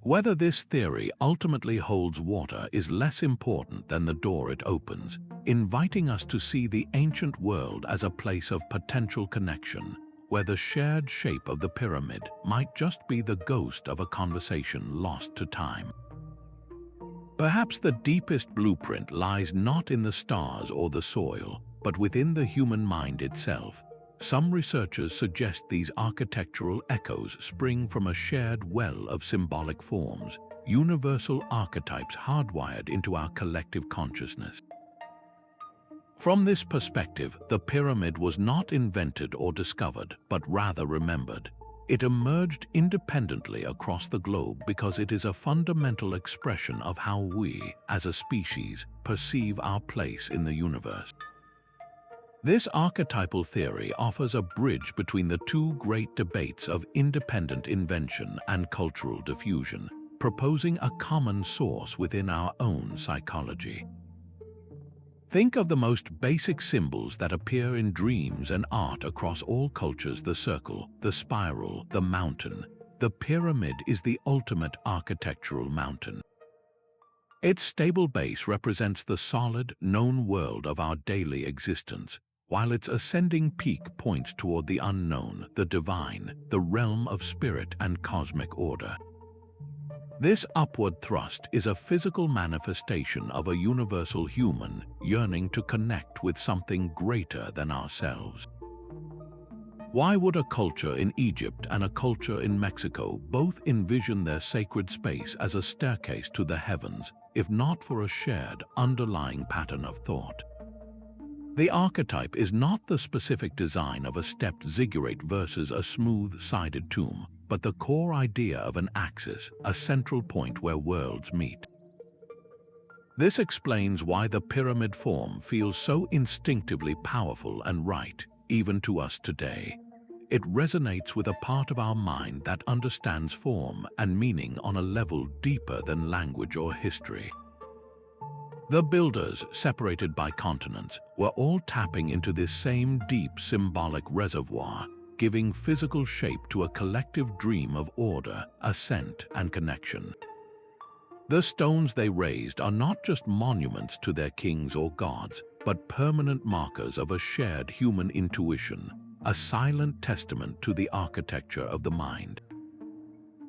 Whether this theory ultimately holds water is less important than the door it opens, inviting us to see the ancient world as a place of potential connection, where the shared shape of the pyramid might just be the ghost of a conversation lost to time. Perhaps the deepest blueprint lies not in the stars or the soil, but within the human mind itself. Some researchers suggest these architectural echoes spring from a shared well of symbolic forms, universal archetypes hardwired into our collective consciousness. From this perspective, the pyramid was not invented or discovered, but rather remembered. It emerged independently across the globe because it is a fundamental expression of how we, as a species, perceive our place in the universe. This archetypal theory offers a bridge between the two great debates of independent invention and cultural diffusion, proposing a common source within our own psychology. Think of the most basic symbols that appear in dreams and art across all cultures: the circle, the spiral, the mountain. The pyramid is the ultimate architectural mountain. Its stable base represents the solid, known world of our daily existence, while its ascending peak points toward the unknown, the divine, the realm of spirit and cosmic order. This upward thrust is a physical manifestation of a universal human yearning to connect with something greater than ourselves. Why would a culture in Egypt and a culture in Mexico both envision their sacred space as a staircase to the heavens, if not for a shared, underlying pattern of thought? The archetype is not the specific design of a stepped ziggurat versus a smooth-sided tomb, but the core idea of an axis, a central point where worlds meet. This explains why the pyramid form feels so instinctively powerful and right, even to us today. It resonates with a part of our mind that understands form and meaning on a level deeper than language or history. The builders, separated by continents, were all tapping into this same deep symbolic reservoir, giving physical shape to a collective dream of order, ascent, and connection. The stones they raised are not just monuments to their kings or gods, but permanent markers of a shared human intuition, a silent testament to the architecture of the mind.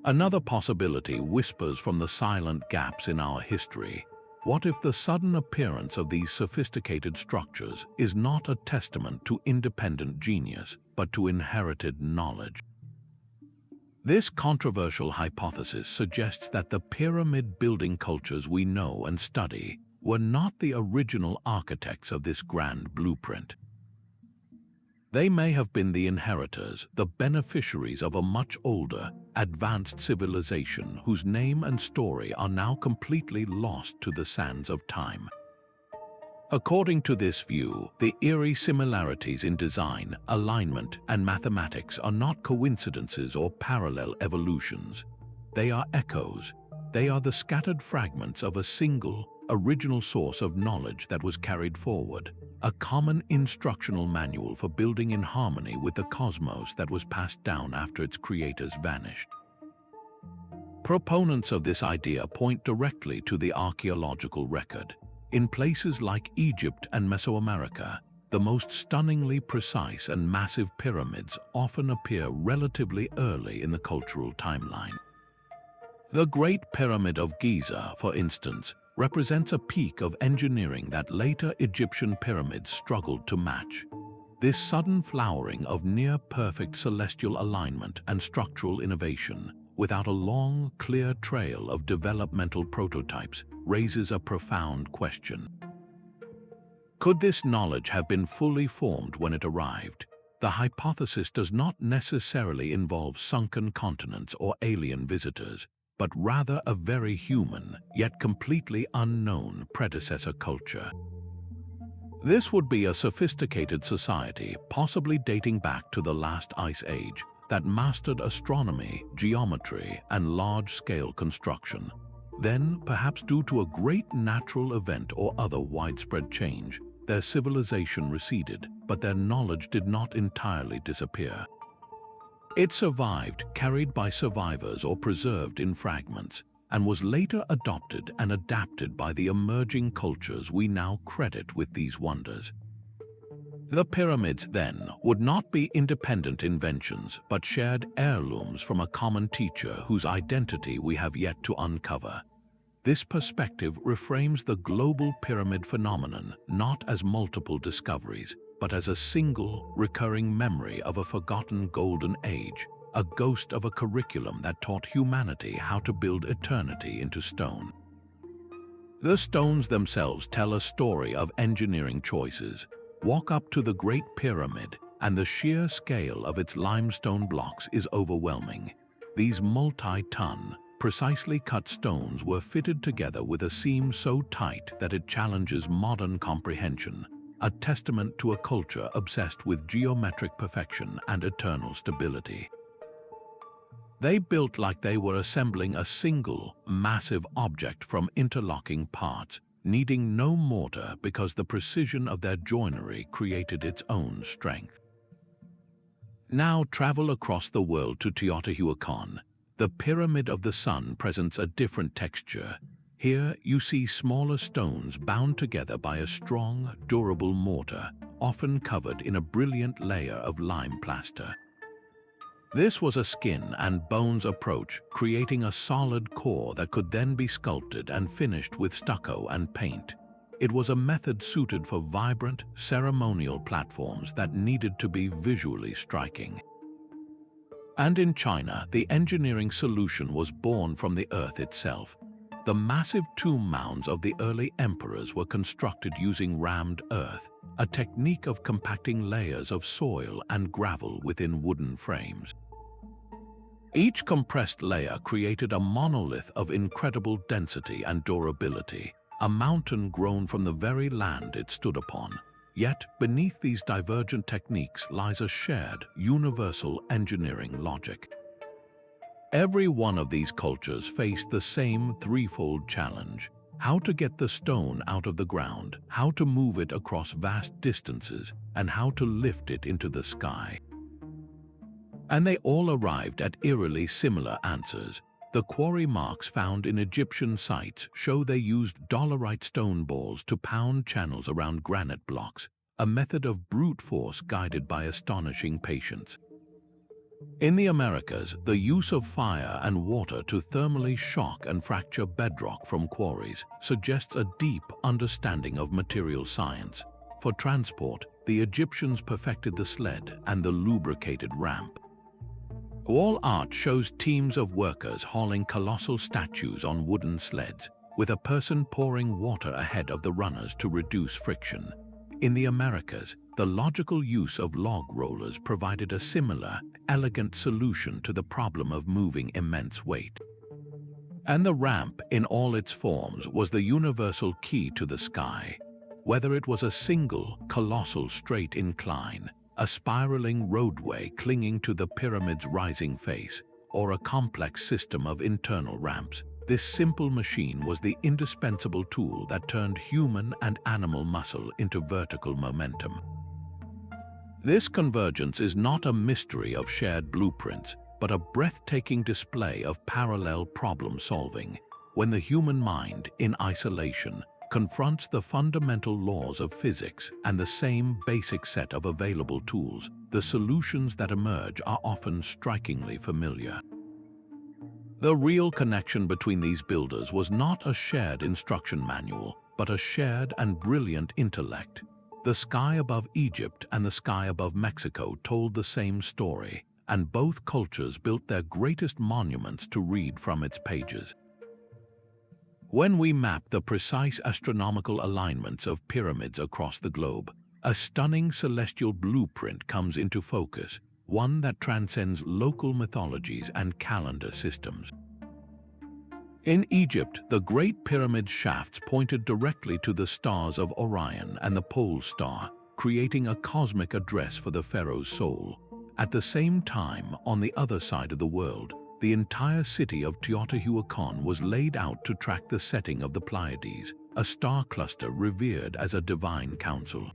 Another possibility whispers from the silent gaps in our history. What if the sudden appearance of these sophisticated structures is not a testament to independent genius, but to inherited knowledge? This controversial hypothesis suggests that the pyramid building cultures we know and study were not the original architects of this grand blueprint. They may have been the inheritors, the beneficiaries of a much older, advanced civilization whose name and story are now completely lost to the sands of time. According to this view, the eerie similarities in design, alignment, and mathematics are not coincidences or parallel evolutions. They are echoes. They are the scattered fragments of a single, original source of knowledge that was carried forward, a common instructional manual for building in harmony with the cosmos that was passed down after its creators vanished. Proponents of this idea point directly to the archaeological record. In places like Egypt and Mesoamerica, the most stunningly precise and massive pyramids often appear relatively early in the cultural timeline. The Great Pyramid of Giza, for instance, represents a peak of engineering that later Egyptian pyramids struggled to match. This sudden flowering of near-perfect celestial alignment and structural innovation, without a long, clear trail of developmental prototypes, raises a profound question. Could this knowledge have been fully formed when it arrived? The hypothesis does not necessarily involve sunken continents or alien visitors, but rather a very human, yet completely unknown predecessor culture. This would be a sophisticated society, possibly dating back to the last ice age, that mastered astronomy, geometry, and large-scale construction. Then, perhaps due to a great natural event or other widespread change, their civilization receded, but their knowledge did not entirely disappear. It survived, carried by survivors or preserved in fragments, and was later adopted and adapted by the emerging cultures we now credit with these wonders. The pyramids, then, would not be independent inventions, but shared heirlooms from a common teacher whose identity we have yet to uncover. This perspective reframes the global pyramid phenomenon not as multiple discoveries, but as a single, recurring memory of a forgotten golden age, a ghost of a curriculum that taught humanity how to build eternity into stone. The stones themselves tell a story of engineering choices. Walk up to the Great Pyramid, and the sheer scale of its limestone blocks is overwhelming. These multi-ton, precisely cut stones were fitted together with a seam so tight that it challenges modern comprehension, a testament to a culture obsessed with geometric perfection and eternal stability. They built like they were assembling a single, massive object from interlocking parts, needing no mortar because the precision of their joinery created its own strength. Now travel across the world to Teotihuacan. The Pyramid of the Sun presents a different texture. Here you see smaller stones bound together by a strong, durable mortar, often covered in a brilliant layer of lime plaster. This was a skin and bones approach, creating a solid core that could then be sculpted and finished with stucco and paint. It was a method suited for vibrant, ceremonial platforms that needed to be visually striking. And in China, the engineering solution was born from the earth itself. The massive tomb mounds of the early emperors were constructed using rammed earth, a technique of compacting layers of soil and gravel within wooden frames. Each compressed layer created a monolith of incredible density and durability, a mountain grown from the very land it stood upon. Yet, beneath these divergent techniques lies a shared, universal engineering logic. Every one of these cultures faced the same threefold challenge: how to get the stone out of the ground, how to move it across vast distances, and how to lift it into the sky. And they all arrived at eerily similar answers. The quarry marks found in Egyptian sites show they used dolerite stone balls to pound channels around granite blocks, a method of brute force guided by astonishing patience. In the Americas, the use of fire and water to thermally shock and fracture bedrock from quarries suggests a deep understanding of material science. For transport, the Egyptians perfected the sled and the lubricated ramp. Wall art shows teams of workers hauling colossal statues on wooden sleds, with a person pouring water ahead of the runners to reduce friction. In the Americas, the logical use of log rollers provided a similar, elegant solution to the problem of moving immense weight. And the ramp, in all its forms, was the universal key to the sky. Whether it was a single, colossal straight incline, a spiraling roadway clinging to the pyramid's rising face, or a complex system of internal ramps, this simple machine was the indispensable tool that turned human and animal muscle into vertical momentum. This convergence is not a mystery of shared blueprints, but a breathtaking display of parallel problem solving. When the human mind, in isolation, confronts the fundamental laws of physics and the same basic set of available tools, the solutions that emerge are often strikingly familiar. The real connection between these builders was not a shared instruction manual, but a shared and brilliant intellect. The sky above Egypt and the sky above Mexico told the same story, and both cultures built their greatest monuments to read from its pages. When we map the precise astronomical alignments of pyramids across the globe, a stunning celestial blueprint comes into focus, one that transcends local mythologies and calendar systems. In Egypt, the Great Pyramid's shafts pointed directly to the stars of Orion and the Pole Star, creating a cosmic address for the pharaoh's soul. At the same time, on the other side of the world, the entire city of Teotihuacan was laid out to track the setting of the Pleiades, a star cluster revered as a divine council.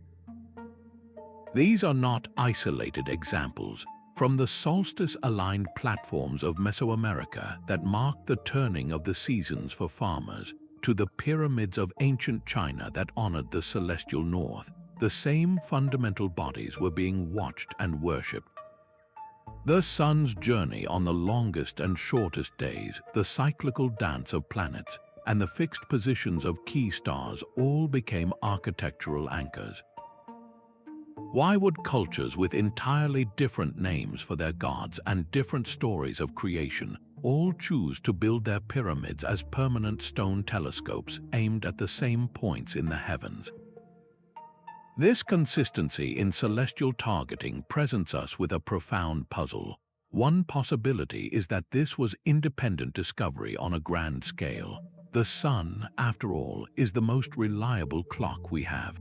These are not isolated examples. From the solstice-aligned platforms of Mesoamerica that marked the turning of the seasons for farmers, to the pyramids of ancient China that honored the celestial north, the same fundamental bodies were being watched and worshipped. The sun's journey on the longest and shortest days, the cyclical dance of planets, and the fixed positions of key stars all became architectural anchors. Why would cultures with entirely different names for their gods and different stories of creation all choose to build their pyramids as permanent stone telescopes aimed at the same points in the heavens? This consistency in celestial targeting presents us with a profound puzzle. One possibility is that this was independent discovery on a grand scale. The sun, after all, is the most reliable clock we have.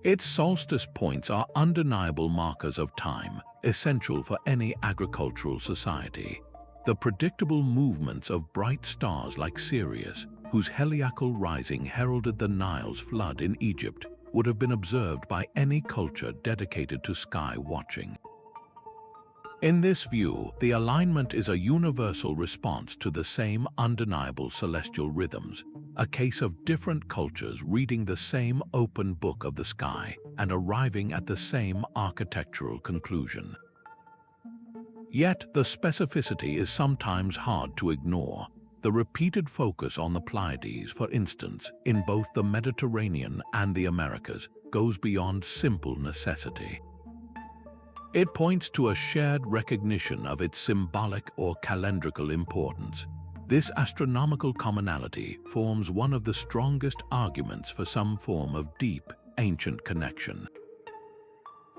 Its solstice points are undeniable markers of time, essential for any agricultural society. The predictable movements of bright stars like Sirius, whose heliacal rising heralded the Nile's flood in Egypt, would have been observed by any culture dedicated to sky watching. In this view, the alignment is a universal response to the same undeniable celestial rhythms, a case of different cultures reading the same open book of the sky and arriving at the same architectural conclusion. Yet, the specificity is sometimes hard to ignore. The repeated focus on the Pleiades, for instance, in both the Mediterranean and the Americas, goes beyond simple necessity. It points to a shared recognition of its symbolic or calendrical importance. This astronomical commonality forms one of the strongest arguments for some form of deep, ancient connection.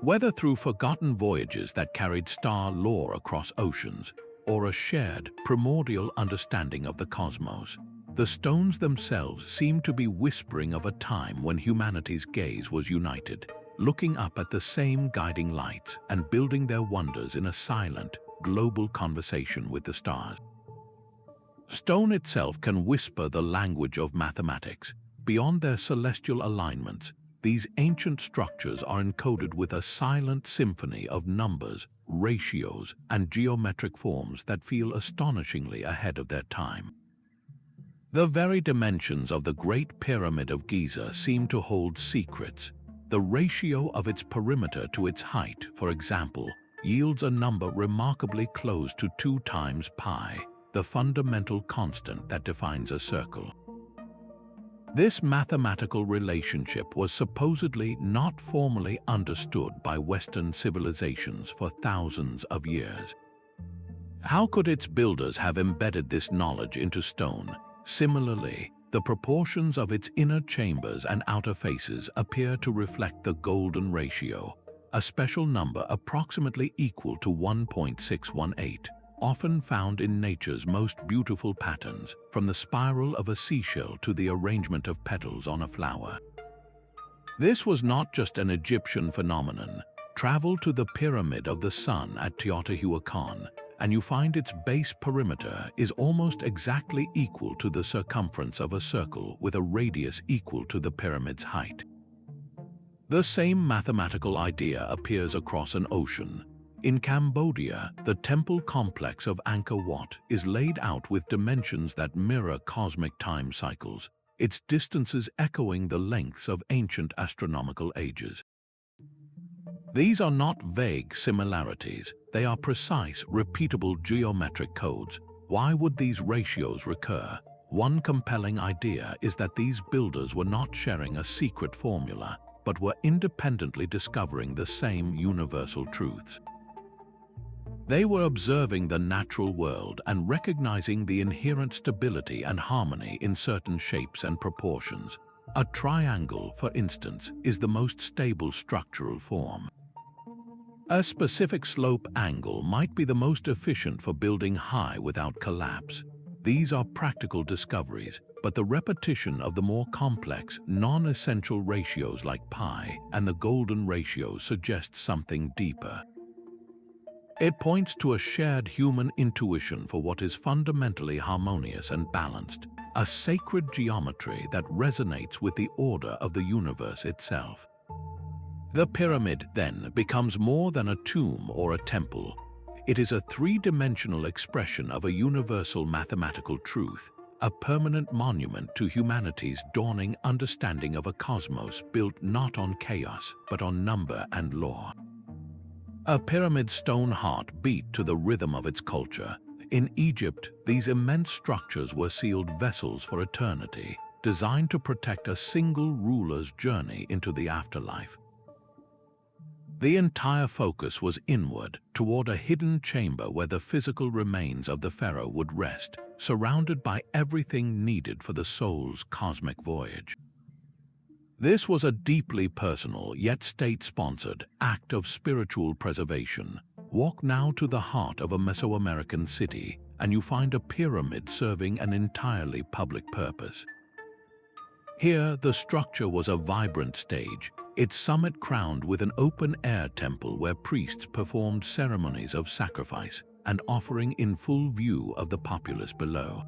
Whether through forgotten voyages that carried star lore across oceans, or a shared, primordial understanding of the cosmos, the stones themselves seem to be whispering of a time when humanity's gaze was united, looking up at the same guiding lights and building their wonders in a silent, global conversation with the stars. Stone itself can whisper the language of mathematics. Beyond their celestial alignments, these ancient structures are encoded with a silent symphony of numbers, ratios, and geometric forms that feel astonishingly ahead of their time. The very dimensions of the Great Pyramid of Giza seem to hold secrets. The ratio of its perimeter to its height, for example, yields a number remarkably close to 2 times pi, the fundamental constant that defines a circle. This mathematical relationship was supposedly not formally understood by Western civilizations for thousands of years. How could its builders have embedded this knowledge into stone? Similarly, the proportions of its inner chambers and outer faces appear to reflect the golden ratio, a special number approximately equal to 1.618. Often found in nature's most beautiful patterns, from the spiral of a seashell to the arrangement of petals on a flower. This was not just an Egyptian phenomenon. Travel to the Pyramid of the Sun at Teotihuacan, and you find its base perimeter is almost exactly equal to the circumference of a circle with a radius equal to the pyramid's height. The same mathematical idea appears across an ocean. In Cambodia, the temple complex of Angkor Wat is laid out with dimensions that mirror cosmic time cycles, its distances echoing the lengths of ancient astronomical ages. These are not vague similarities, they are precise, repeatable geometric codes. Why would these ratios recur? One compelling idea is that these builders were not sharing a secret formula, but were independently discovering the same universal truths. They were observing the natural world and recognizing the inherent stability and harmony in certain shapes and proportions. A triangle, for instance, is the most stable structural form. A specific slope angle might be the most efficient for building high without collapse. These are practical discoveries, but the repetition of the more complex, non-essential ratios like pi and the golden ratio suggests something deeper. It points to a shared human intuition for what is fundamentally harmonious and balanced, a sacred geometry that resonates with the order of the universe itself. The pyramid, then, becomes more than a tomb or a temple. It is a three-dimensional expression of a universal mathematical truth, a permanent monument to humanity's dawning understanding of a cosmos built not on chaos, but on number and law. A pyramid stone heart beat to the rhythm of its culture. In Egypt, these immense structures were sealed vessels for eternity, designed to protect a single ruler's journey into the afterlife. The entire focus was inward, toward a hidden chamber where the physical remains of the pharaoh would rest, surrounded by everything needed for the soul's cosmic voyage. This was a deeply personal, yet state-sponsored, act of spiritual preservation. Walk now to the heart of a Mesoamerican city, and you find a pyramid serving an entirely public purpose. Here, the structure was a vibrant stage, its summit crowned with an open-air temple where priests performed ceremonies of sacrifice and offering in full view of the populace below.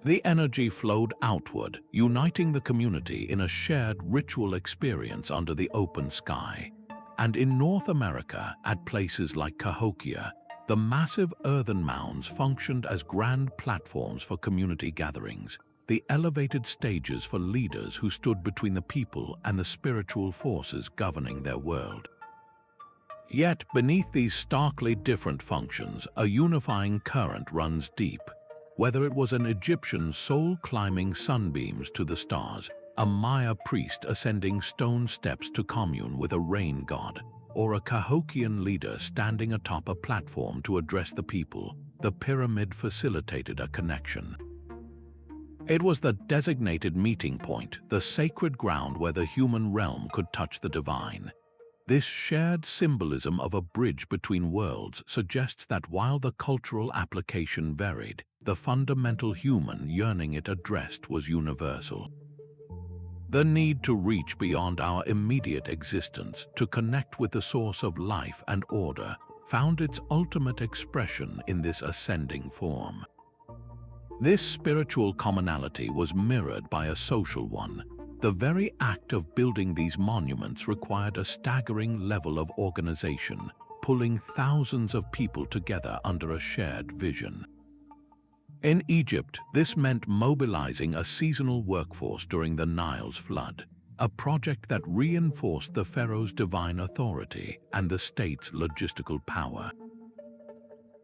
The energy flowed outward, uniting the community in a shared ritual experience under the open sky. And in North America, at places like Cahokia, the massive earthen mounds functioned as grand platforms for community gatherings, the elevated stages for leaders who stood between the people and the spiritual forces governing their world. Yet, beneath these starkly different functions, a unifying current runs deep. Whether it was an Egyptian soul climbing sunbeams to the stars, a Maya priest ascending stone steps to commune with a rain god, or a Cahokian leader standing atop a platform to address the people, the pyramid facilitated a connection. It was the designated meeting point, the sacred ground where the human realm could touch the divine. This shared symbolism of a bridge between worlds suggests that while the cultural application varied, the fundamental human yearning it addressed was universal. The need to reach beyond our immediate existence, to connect with the source of life and order, found its ultimate expression in this ascending form. This spiritual commonality was mirrored by a social one. The very act of building these monuments required a staggering level of organization, pulling thousands of people together under a shared vision. In Egypt, this meant mobilizing a seasonal workforce during the Nile's flood, a project that reinforced the pharaoh's divine authority and the state's logistical power.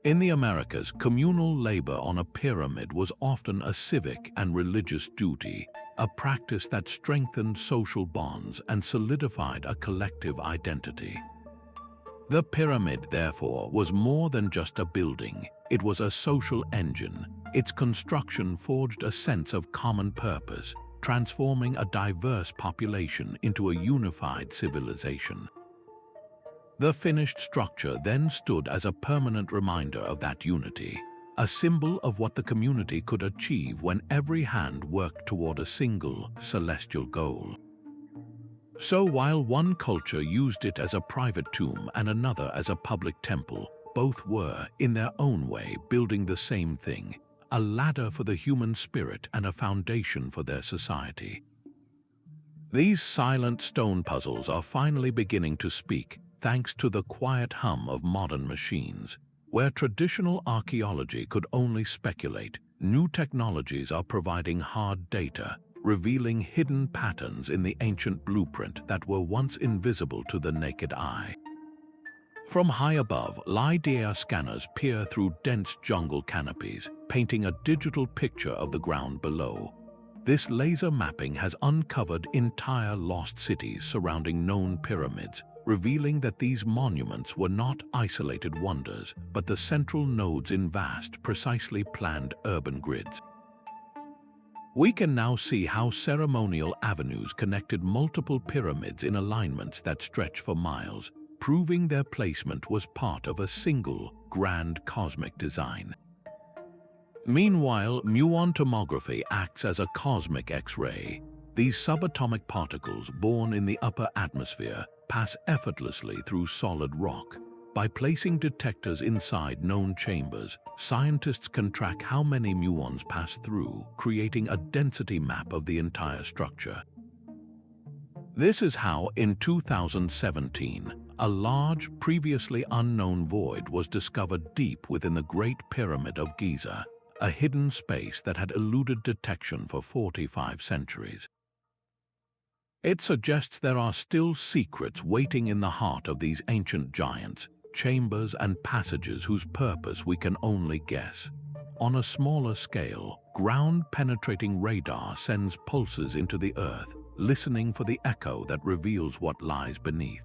In the Americas, communal labor on a pyramid was often a civic and religious duty, a practice that strengthened social bonds and solidified a collective identity. The pyramid, therefore, was more than just a building. It was a social engine. Its construction forged a sense of common purpose, transforming a diverse population into a unified civilization. The finished structure then stood as a permanent reminder of that unity, a symbol of what the community could achieve when every hand worked toward a single celestial goal. So while one culture used it as a private tomb and another as a public temple, both were, in their own way, building the same thing, a ladder for the human spirit and a foundation for their society. These silent stone puzzles are finally beginning to speak, thanks to the quiet hum of modern machines. Where traditional archaeology could only speculate, new technologies are providing hard data, revealing hidden patterns in the ancient blueprint that were once invisible to the naked eye. From high above, LiDAR scanners peer through dense jungle canopies, painting a digital picture of the ground below. This laser mapping has uncovered entire lost cities surrounding known pyramids, revealing that these monuments were not isolated wonders, but the central nodes in vast, precisely planned urban grids. We can now see how ceremonial avenues connected multiple pyramids in alignments that stretch for miles, proving their placement was part of a single, grand cosmic design. Meanwhile, muon tomography acts as a cosmic X-ray. These subatomic particles, born in the upper atmosphere, pass effortlessly through solid rock. By placing detectors inside known chambers, scientists can track how many muons pass through, creating a density map of the entire structure. This is how, in 2017, a large, previously unknown void was discovered deep within the Great Pyramid of Giza, a hidden space that had eluded detection for 45 centuries. It suggests there are still secrets waiting in the heart of these ancient giants, chambers and passages whose purpose we can only guess. On a smaller scale, ground-penetrating radar sends pulses into the earth, listening for the echo that reveals what lies beneath.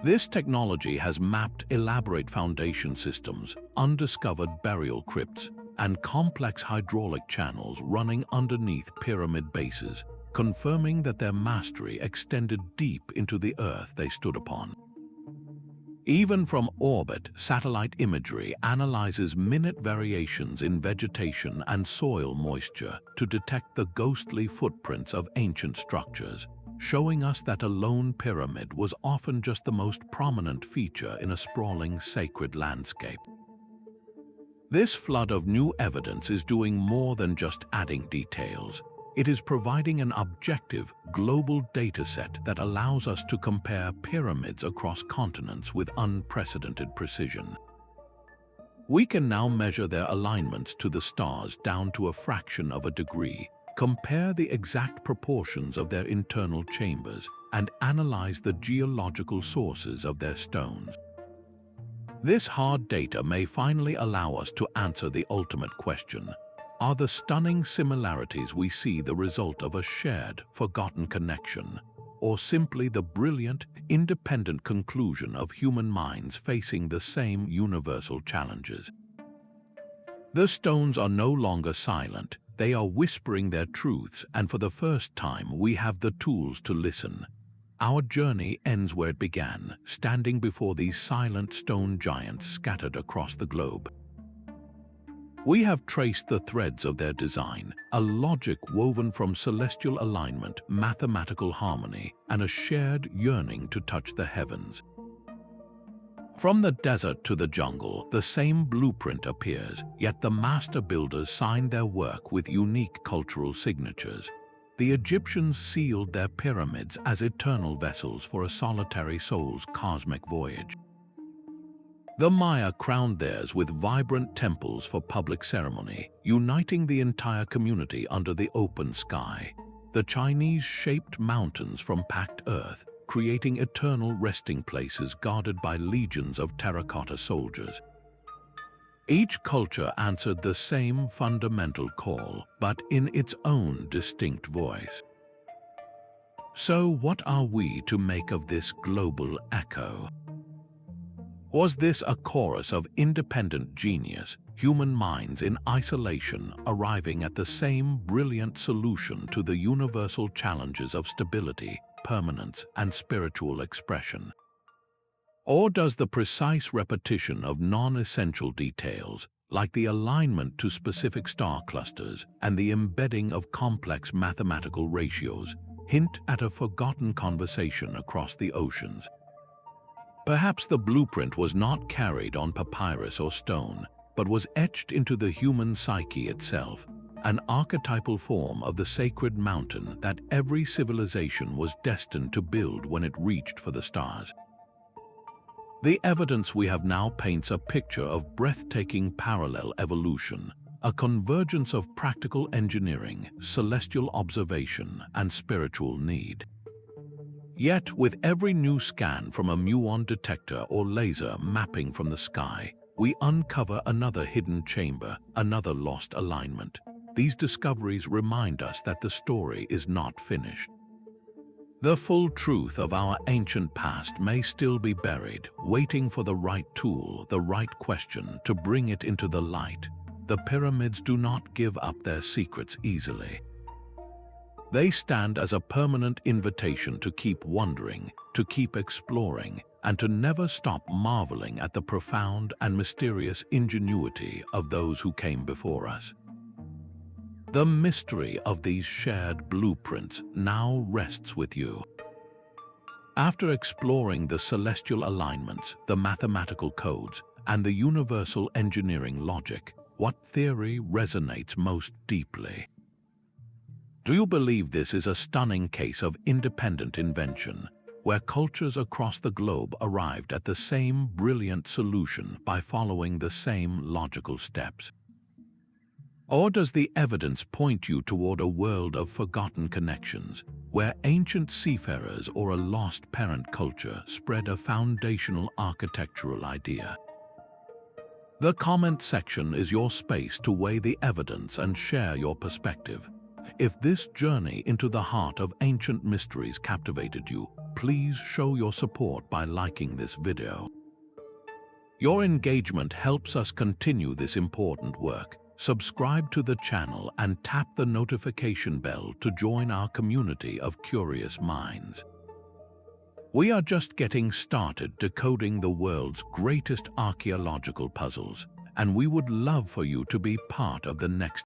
This technology has mapped elaborate foundation systems, undiscovered burial crypts, and complex hydraulic channels running underneath pyramid bases, confirming that their mastery extended deep into the earth they stood upon. Even from orbit, satellite imagery analyzes minute variations in vegetation and soil moisture to detect the ghostly footprints of ancient structures, showing us that a lone pyramid was often just the most prominent feature in a sprawling sacred landscape. This flood of new evidence is doing more than just adding details. It is providing an objective, global dataset that allows us to compare pyramids across continents with unprecedented precision. We can now measure their alignments to the stars down to a fraction of a degree, compare the exact proportions of their internal chambers, and analyze the geological sources of their stones. This hard data may finally allow us to answer the ultimate question. Are the stunning similarities we see the result of a shared, forgotten connection, or simply the brilliant, independent conclusion of human minds facing the same universal challenges? The stones are no longer silent. They are whispering their truths, and for the first time we have the tools to listen. Our journey ends where it began, standing before these silent stone giants scattered across the globe. We have traced the threads of their design, a logic woven from celestial alignment, mathematical harmony, and a shared yearning to touch the heavens. From the desert to the jungle, the same blueprint appears, yet the master builders signed their work with unique cultural signatures. The Egyptians sealed their pyramids as eternal vessels for a solitary soul's cosmic voyage. The Maya crowned theirs with vibrant temples for public ceremony, uniting the entire community under the open sky. The Chinese shaped mountains from packed earth, creating eternal resting places guarded by legions of terracotta soldiers. Each culture answered the same fundamental call, but in its own distinct voice. So what are we to make of this global echo? Was this a chorus of independent genius, human minds in isolation arriving at the same brilliant solution to the universal challenges of stability, permanence, and spiritual expression? Or does the precise repetition of non-essential details, like the alignment to specific star clusters and the embedding of complex mathematical ratios, hint at a forgotten conversation across the oceans? Perhaps the blueprint was not carried on papyrus or stone, but was etched into the human psyche itself, an archetypal form of the sacred mountain that every civilization was destined to build when it reached for the stars. The evidence we have now paints a picture of breathtaking parallel evolution, a convergence of practical engineering, celestial observation, and spiritual need. Yet, with every new scan from a muon detector or laser mapping from the sky, we uncover another hidden chamber, another lost alignment. These discoveries remind us that the story is not finished. The full truth of our ancient past may still be buried, waiting for the right tool, the right question to bring it into the light. The pyramids do not give up their secrets easily. They stand as a permanent invitation to keep wondering, to keep exploring, and to never stop marveling at the profound and mysterious ingenuity of those who came before us. The mystery of these shared blueprints now rests with you. After exploring the celestial alignments, the mathematical codes, and the universal engineering logic, what theory resonates most deeply? Do you believe this is a stunning case of independent invention, where cultures across the globe arrived at the same brilliant solution by following the same logical steps? Or does the evidence point you toward a world of forgotten connections, where ancient seafarers or a lost parent culture spread a foundational architectural idea? The comment section is your space to weigh the evidence and share your perspective. If this journey into the heart of ancient mysteries captivated you, please show your support by liking this video. Your engagement helps us continue this important work. Subscribe to the channel and tap the notification bell to join our community of curious minds. We are just getting started decoding the world's greatest archaeological puzzles, and we would love for you to be part of the next